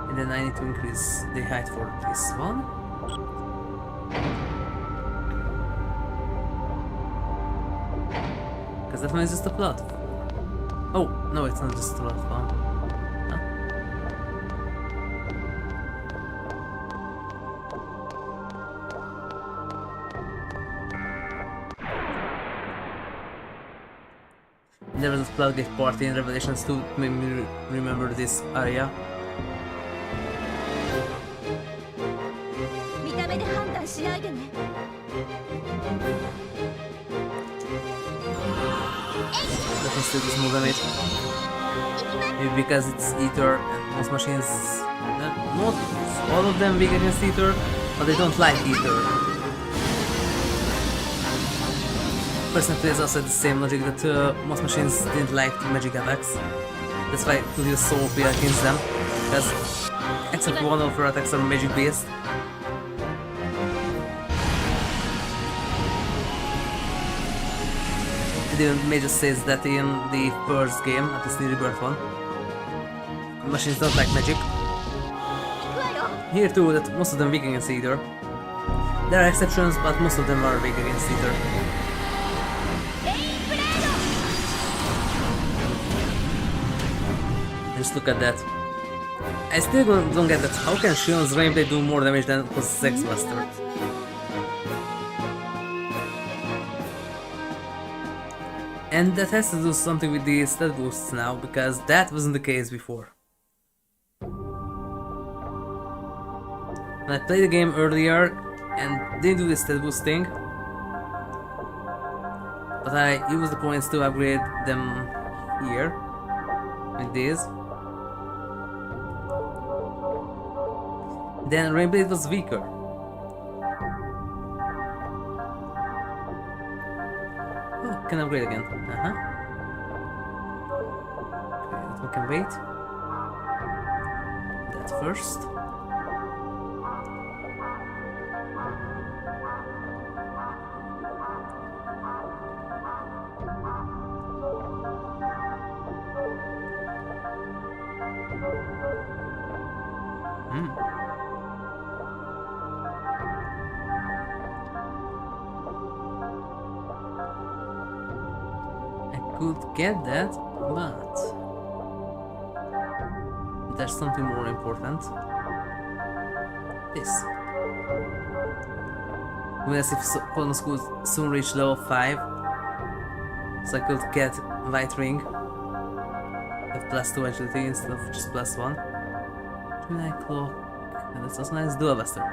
And then I need to increase the height for this one. Because that one is just a platform. Oh, no, it's not just a platform. Huh? There was a floodgate party in Revelations 2 to make me remember this area. Let me still just move damage. Maybe because it's Ether and most machines, not all of them weak against Ether, but they don't like Ether. Personally, it's also the same logic that most machines didn't like magic attacks. That's why it is so OP against them, because except for one of her attacks are magic based. And even Major says that in the first game, at least the Rebirth one, machines don't like magic. Here too, that most of them weak against Ether. There are exceptions, but most of them are weak against Ether. Just look at that. I still don't get that. How can Shion's Rainblade do more damage than Sex Buster? And that has to do something with the stat boosts now, because that wasn't the case before. When I played the game earlier and didn't do the stat boost thing, but I used the points to upgrade them here, like this. Then Rainblade was weaker. Oh, can upgrade again. Okay, that one can wait. That first. Could get that, but there's something more important. This. We'll see if Colonos could soon reach level 5, so I could get White Ring with +2 agility instead of just +1. Gemini Cloak, and that's also nice. Dual Buster.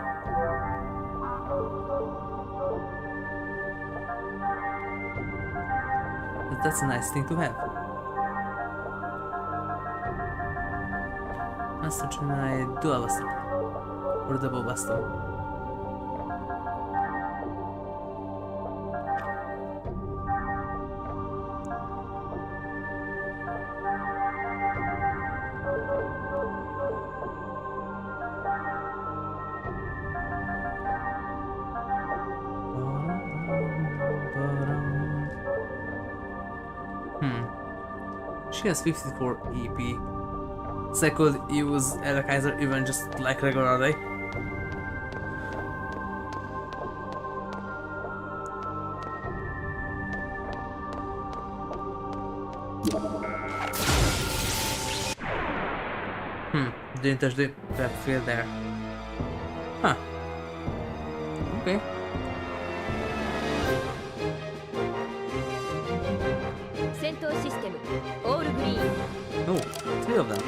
That's a nice thing to have. Master Gemini Dual Buster or Double Buster. She has 54 EP, so I could use Kaiser even just like regularly. Didn't touch the battlefield there. Huh. Okay. Oh, 3 of them.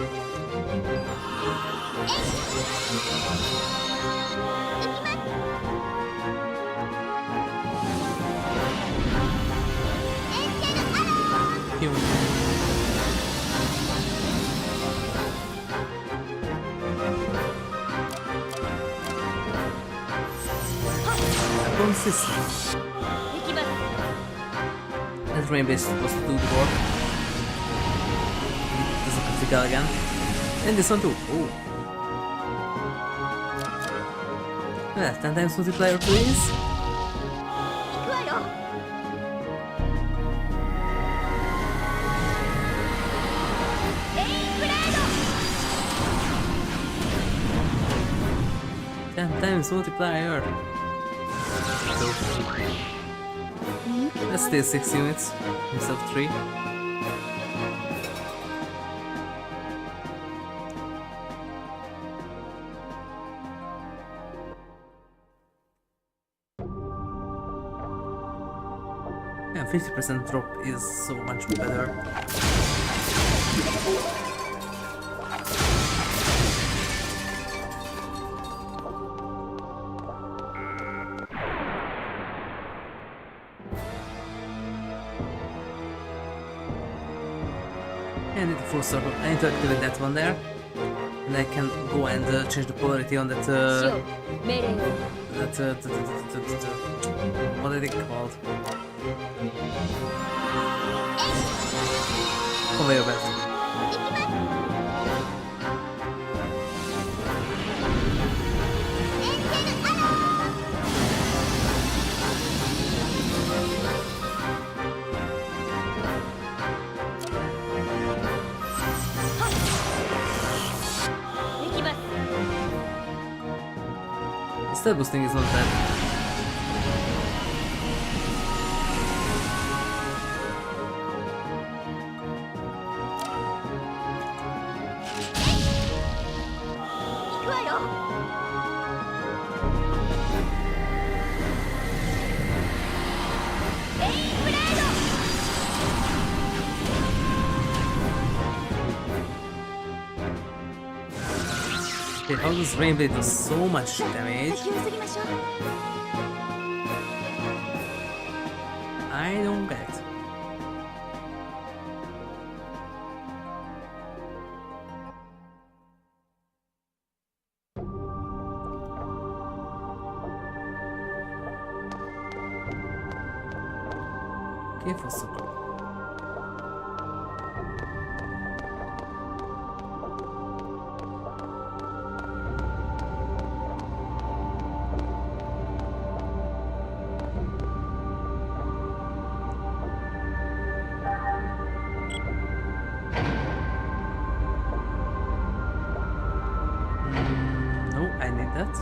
human. Consistent. This rainbow is supposed to do the work. This is critical again. And this one too. Oh. Yeah, 10 times multiplier please. 10 times multiplier. So, let's stay 6 units instead of 3. Yeah, 50% drop is so much better. I need to full circle. I need to activate that one there, and I can go and change the polarity on that. What are they called? Conveyor belt. Stat boosting is not bad. Okay, how does Rainblade do so much damage? I don't get it. Okay, for circle. No, I need that.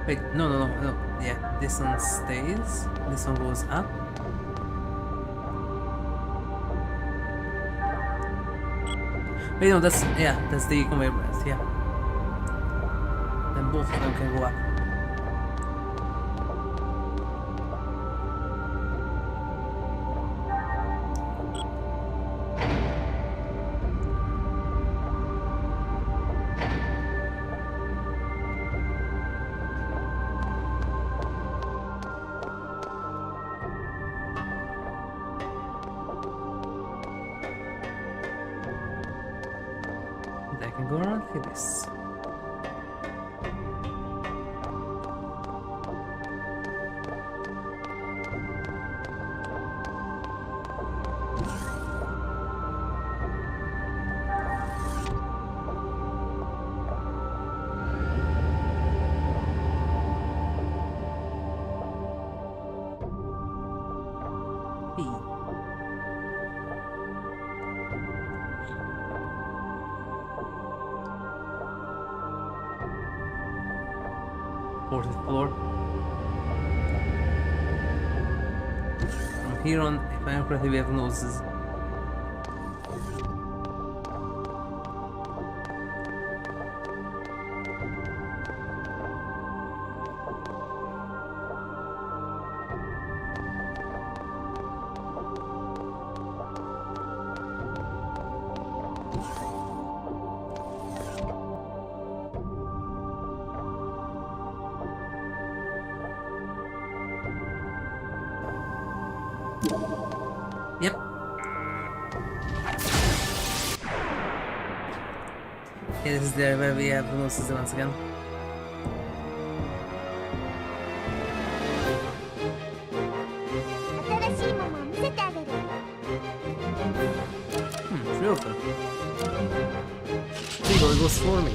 Wait, no. Yeah, this one stays. This one goes up. Wait, no, that's the conveyor belt. Yeah. Then both of them can go up. I can go around like this. Fourth floor. From here on, if I am correctly, we have noses. Yep. Yeah, this is there where we have half-gnosis once again. It's real open. There it goes for me.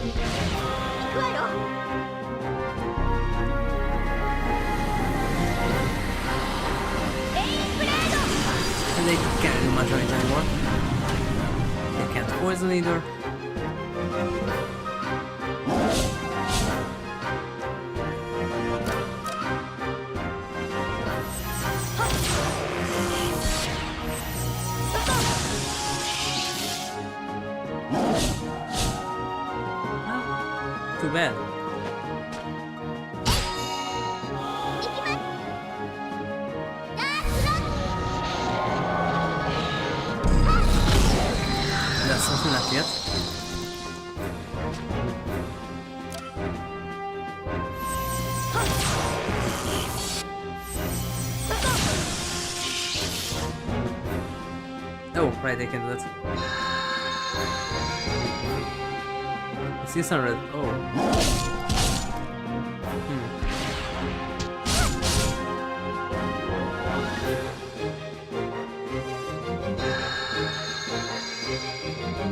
And they can't do much damage anymore. They can't poison either. Too bad. That's not enough yet. Oh, right, I can do that. I see some red. Oh.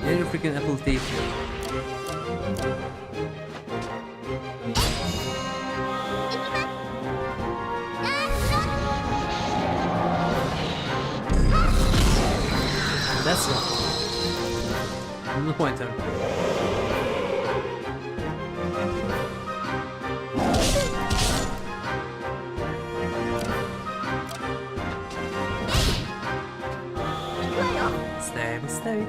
Yeah, you're freaking apple thief. That's it. No pointer. Stabby, stabby.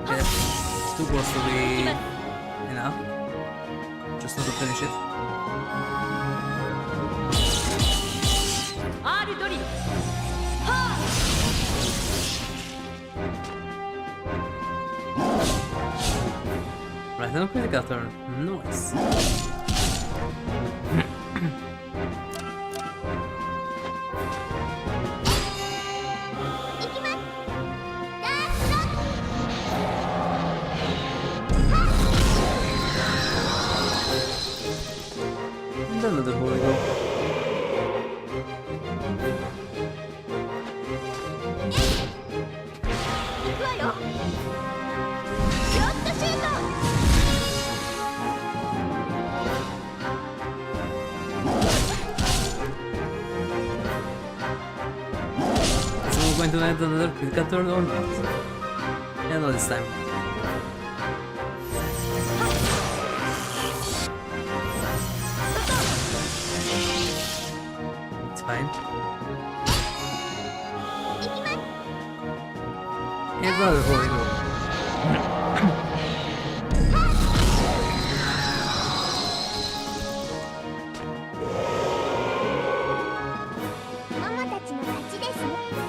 Okay, it's too close to be enough. Just not to finish it. Right, now critical turn. Nice. And another holy go. Going to land another critical turn or not? Yeah, not this time. It's fine. Yeah, another holy go.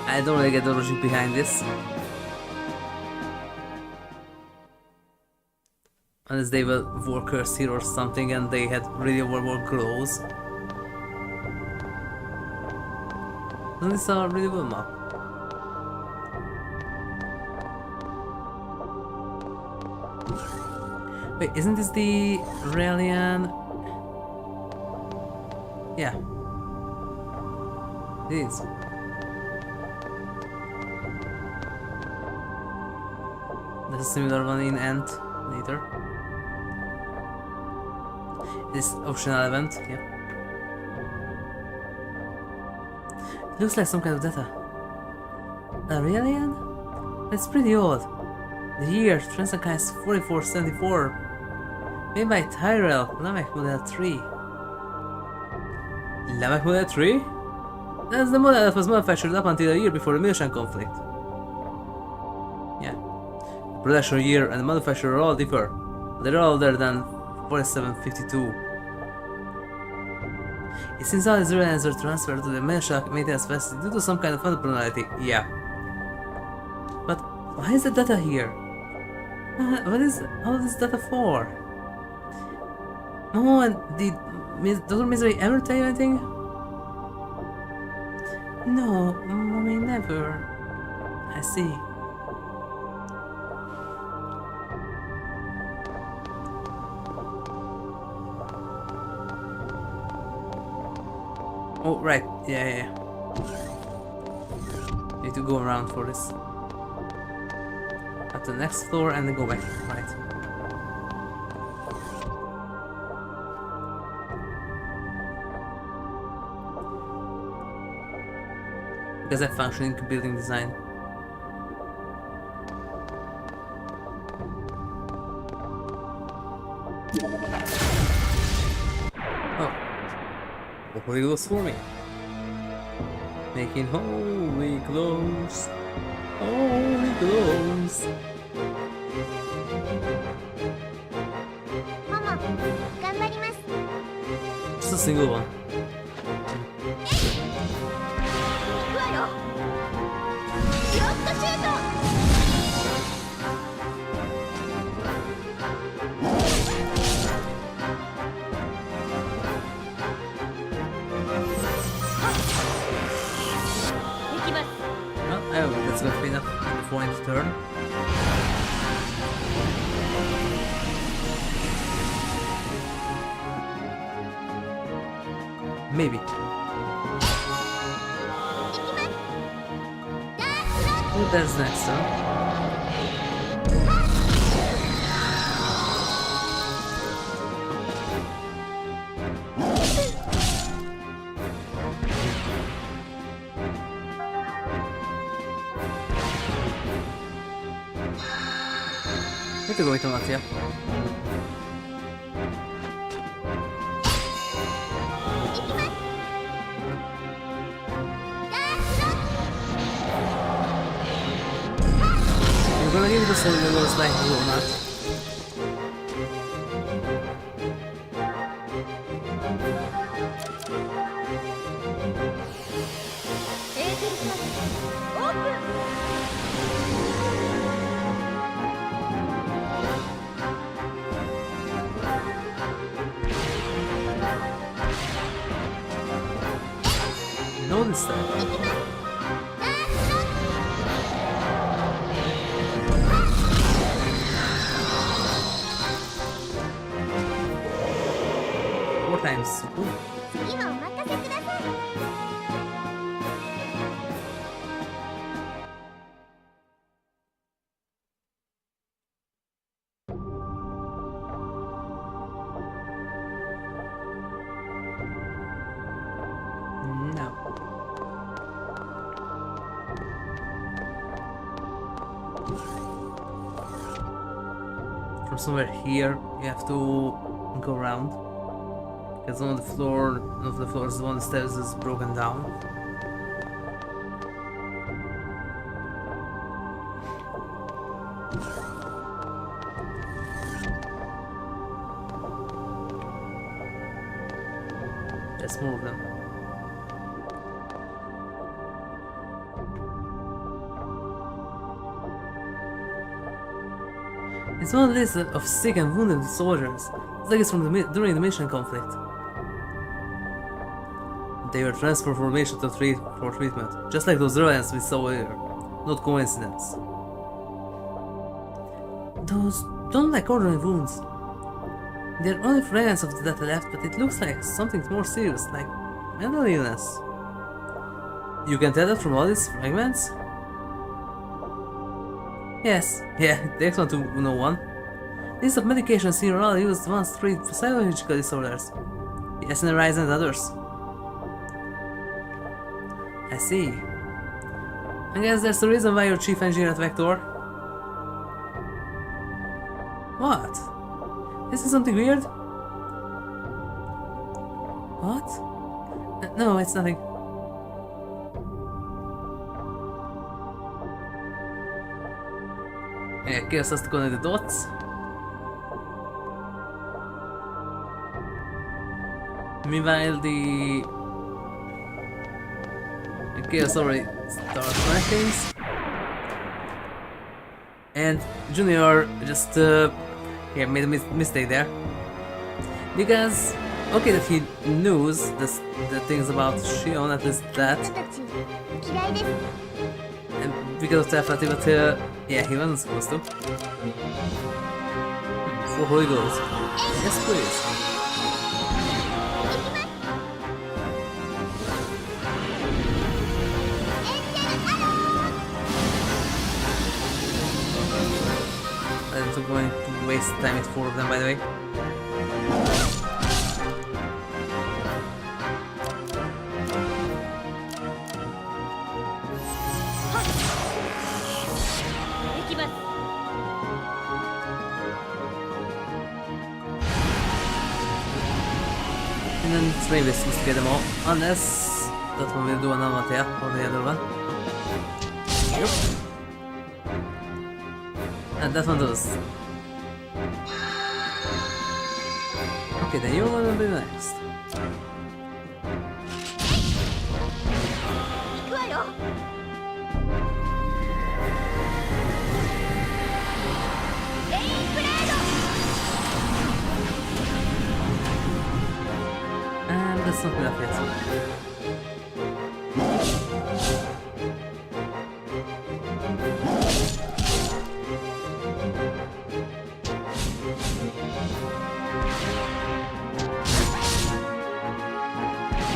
I don't really get the logic behind this. Unless they were workers here or something and they had really overworked clothes. Doesn't this sound really good map? Wait, isn't this the Relian? Yeah. It is. There's a similar one in Ant later. This optional event, yeah. It looks like some kind of data. A Relian? That's pretty old. The year, Xenosaga is 4474. Made by Tyrell, Lamech Model 3. Lamech Model 3? That's the model that was manufactured up until a year before the Militian conflict. Yeah. The production year and the manufacturer all differ. They're older than 4752. It seems all these Relians are transferred to the Militian maintenance facility due to some kind of abnormality. Yeah. But why is the data here? What is all this data for? No, and did Dr. Misery ever tell you anything? No, mommy never. I see. Oh, right. Yeah. Need to go around for this. At the next floor and then go back. Right. Because that functioning building design. Oh. Holy glows for me. Making holy glows. Holy glows. Just a single one. Oh, that's gonna be enough before end turn. Maybe. Oh, that's next turn. Need to go into Latvia. I'm gonna give it a solid lowest like or not. Notice that. Four times. Ooh. No. From somewhere here, you have to go around. Because one of the floors, one of the stairs is broken down. There's more of them. It's one list of sick and wounded soldiers. It's like it's from during the mission conflict. They were transferred from mission to for treatment, just like those relics we saw earlier. Not coincidence. Those don't like ordinary wounds. They're only fragments of the death left, but it looks like something more serious, like mental illness. You can tell that from all these fragments? Yes, yeah, it takes one to know one. Lists of medications here are used once to treat psychological disorders. Yes, and rise and others. I see. I guess that's the reason why you're chief engineer at Vector. What? This is something weird? What? No, it's nothing. Yeah, Chaos has to connect the dots. Meanwhile, the Chaos already starts connecting. And Junior just made a mistake there. Because, okay, that he knows the things about Shion, at least that, 人たち嫌いです。 and because of that, but yeah, he wasn't supposed to. So Holy Ghost. Yes, please. I'm not going to waste time with 4 of them, by the way. And then it's maybe supposed to get them all, unless that one will do another attack or the other one. Yep. And that one does. Okay, then you're gonna be next. 行くわよ。 レインブレード。 And that's not enough yet.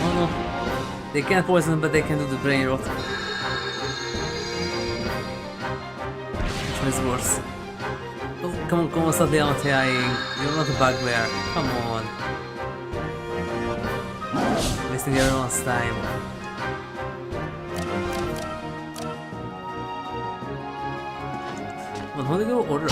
Oh no. They can't poison, but they can do the brain rot. Which one is worse? Oh, come on, stop the anti-eyeing. You're not a bugbear. Come on. Wasting everyone's time. Well, Holy Go order.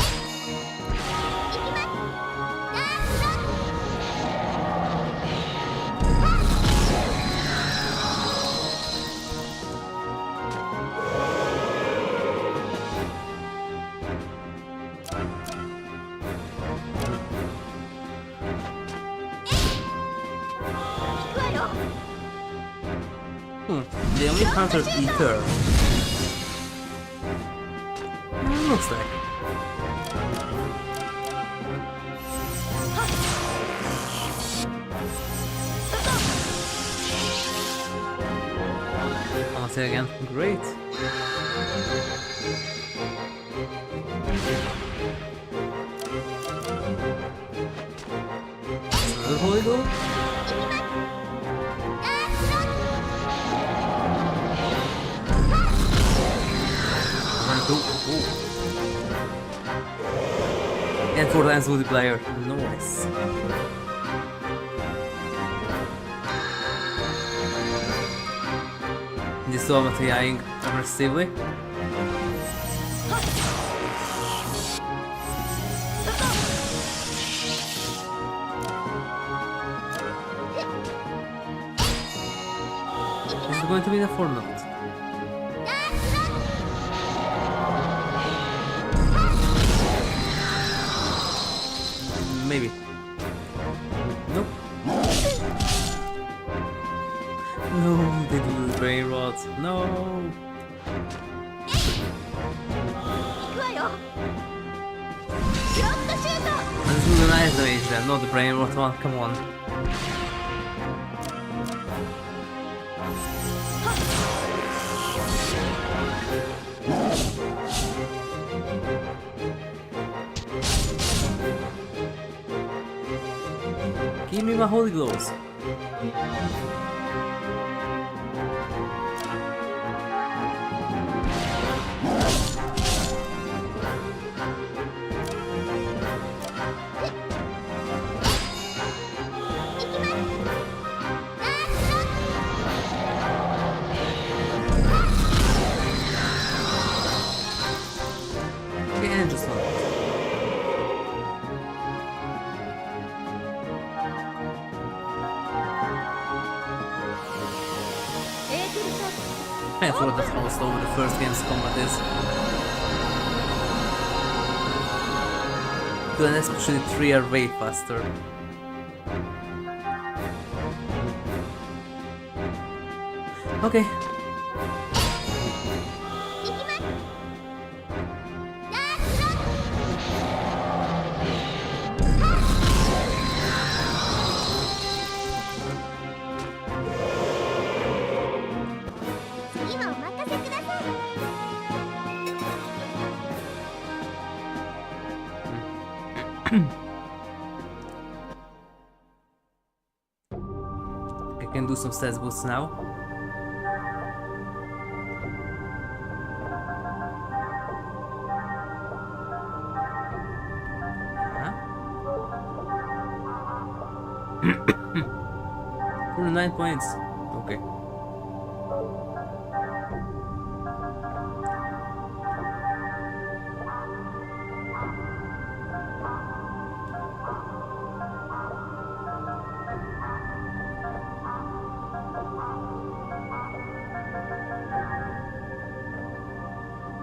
They only countered ether. Looks like. I'll say again. Great. Another Holy Gold? And 4 times multiplier. Nice. This is obviously eyeing aggressively. This is going to be the 4 note. Maybe. Nope. No, they do the brain rot. No. 行くわよ。ドロップシュート。 Let's do the nice damage then, not the brain rot one. Come on. Give me my holy glows. Okay, and just one. I thought that's how slow the first game's combat is. And especially 3 are way faster. Okay. can do some stats boosts now. Huh? 49 points. Okay.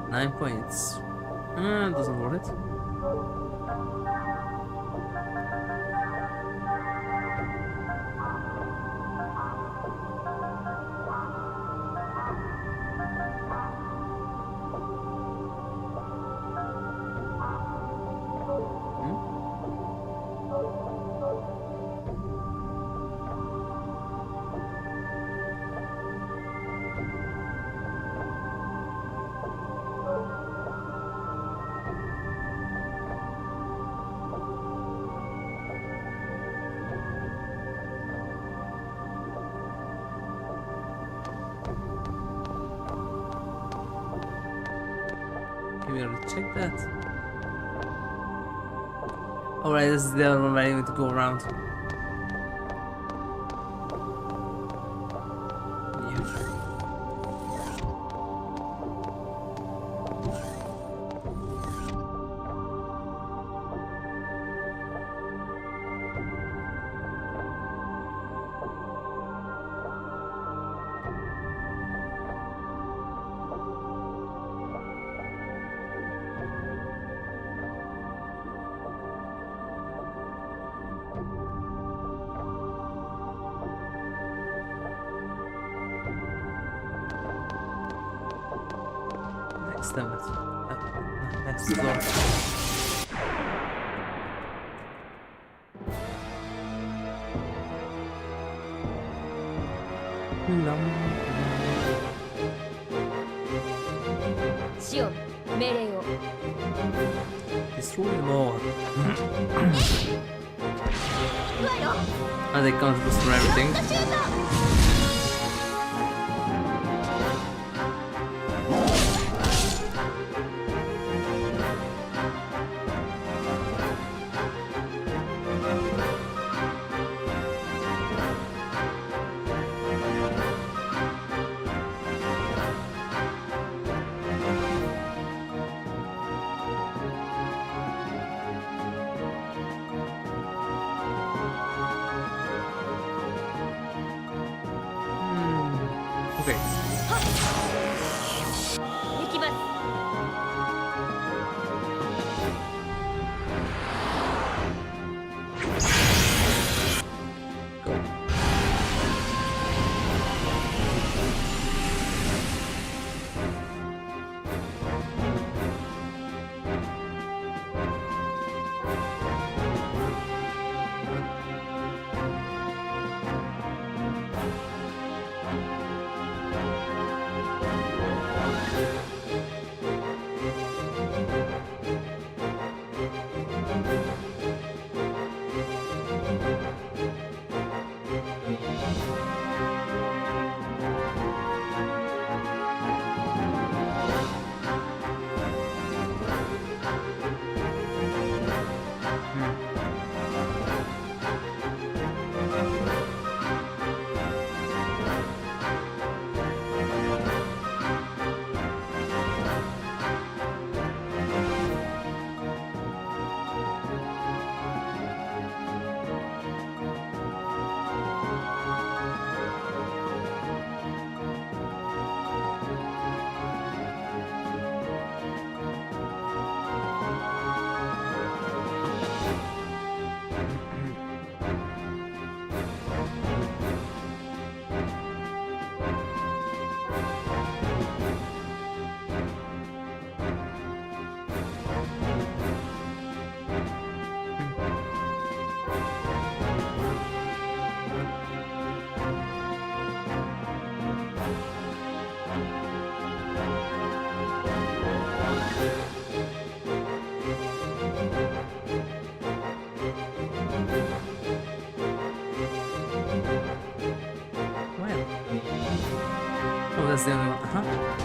Nine points. Doesn't worth it. Can we already check that? Alright, this is the other one where I need to go around. Damn it. Next floor. Shio, 命令を。 Destroy them all. 行くわよ。 And they can't destroy everything. シュート。 Okay. 行きます。 Go. That's the only one. Uh-huh.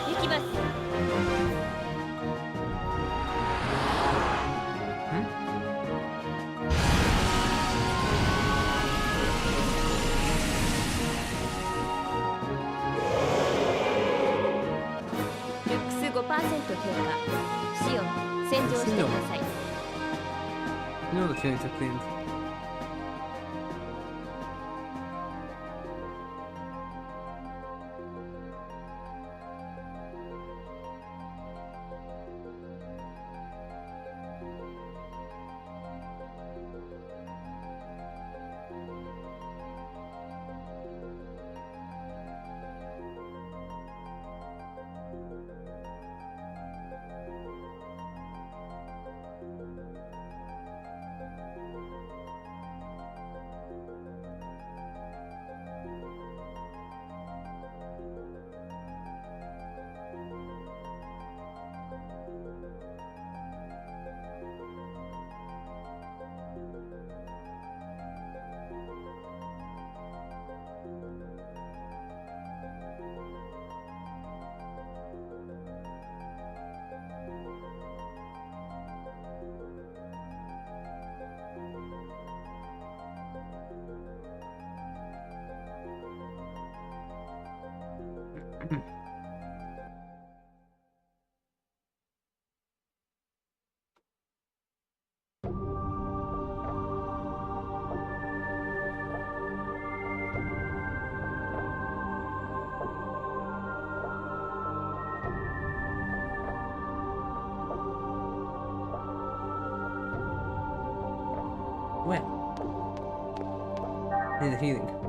行きますダースロThat should be a tiny bit of damage. You know the units are cleaned. When? Need a healing.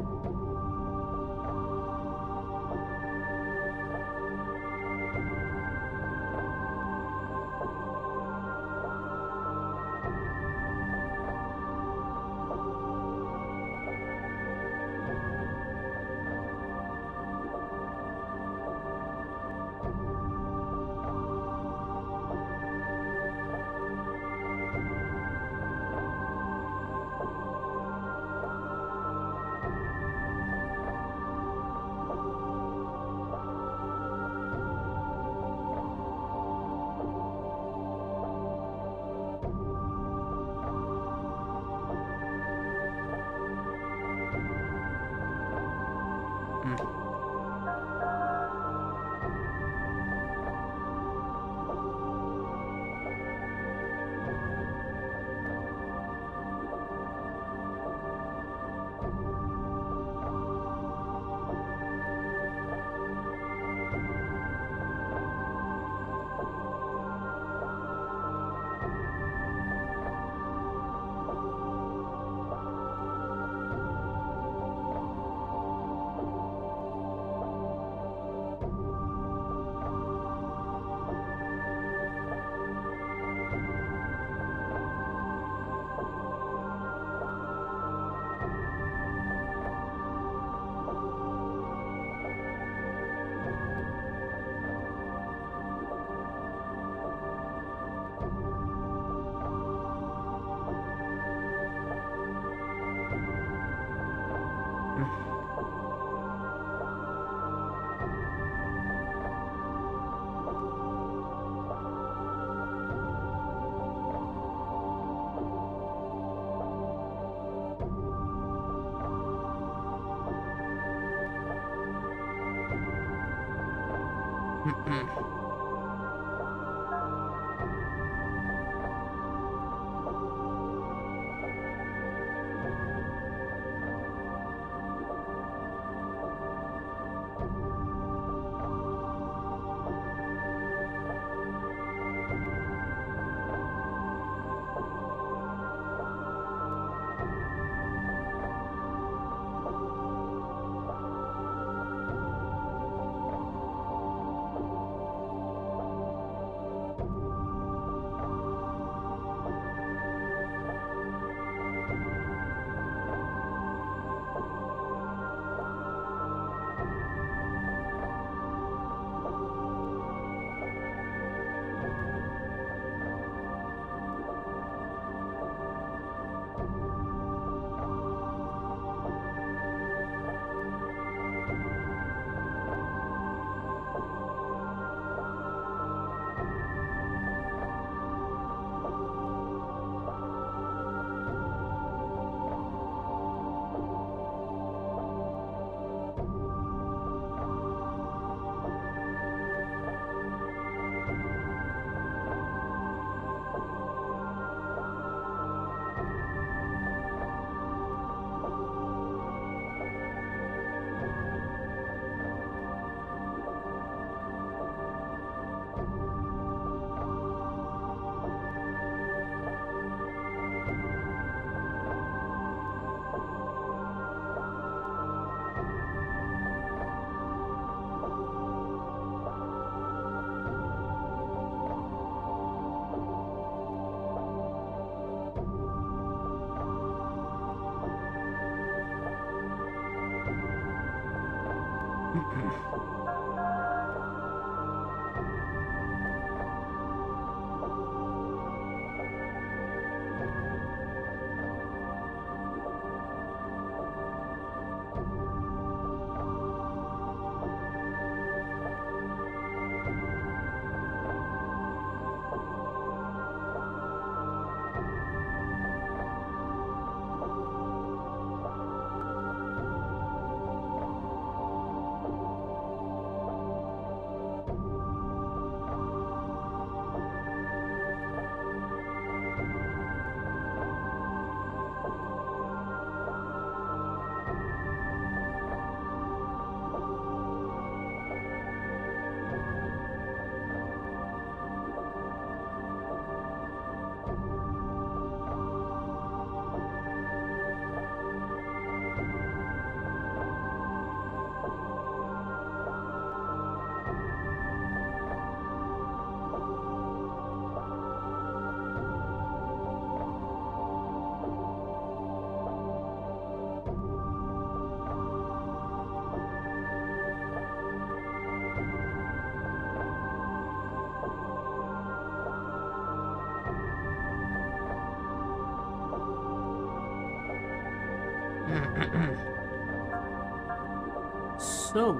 So,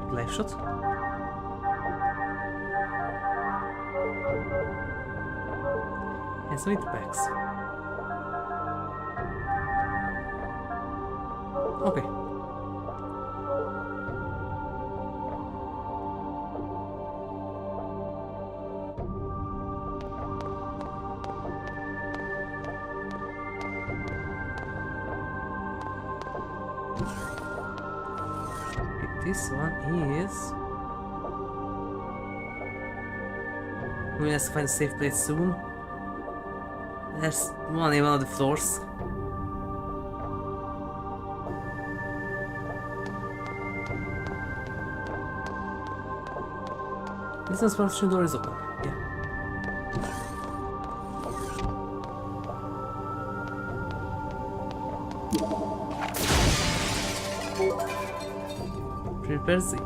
live shot. And some packs. Okay. This one is... We have to find a safe place soon. There's one in one of the floors. This one's partition door is open, yeah. Prepare Z.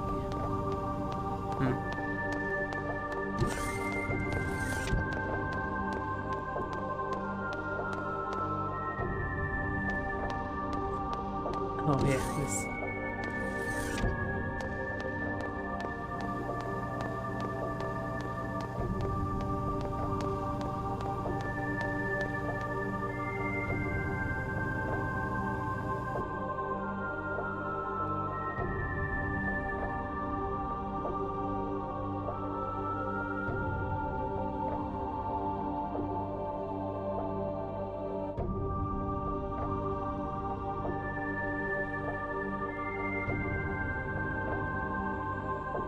Oh yeah, this.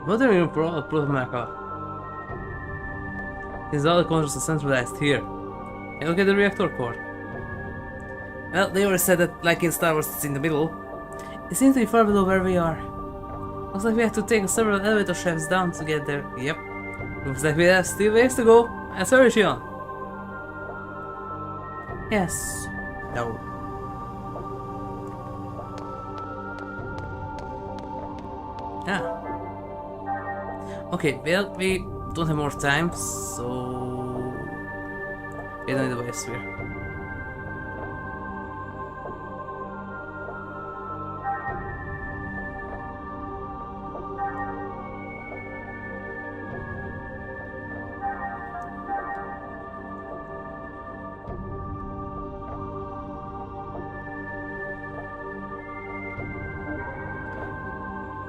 What are you Proto Merkabah? Is all the controls are centralized here. Hey, look at the reactor core. Well, they already said that, like in Star Wars, it's in the middle. It seems to be far below where we are. Looks like we have to take several elevator shafts down to get there. Yep. Looks like we have still ways to go. And so is she on. Yes. No. Ah. Okay, well, we don't have more time, so we don't need the biosphere.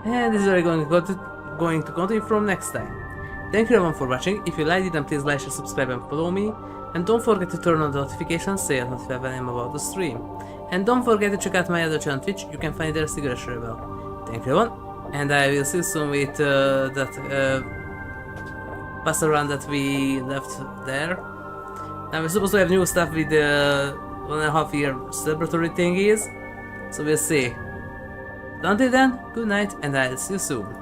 And this is where we're going to continue from next time. Thank you everyone for watching. If you liked it, then please like, share, subscribe and follow me. And don't forget to turn on the notifications so you're not notified when I'm about to stream. And don't forget to check out my other channel on Twitch. You can find it there as HigurashiRebel. Thank you everyone. And I will see you soon with that pass around that we left there. Now we're supposed to have new stuff with the 1.5 year celebratory thingies. So we'll see. Until then, good night and I'll see you soon.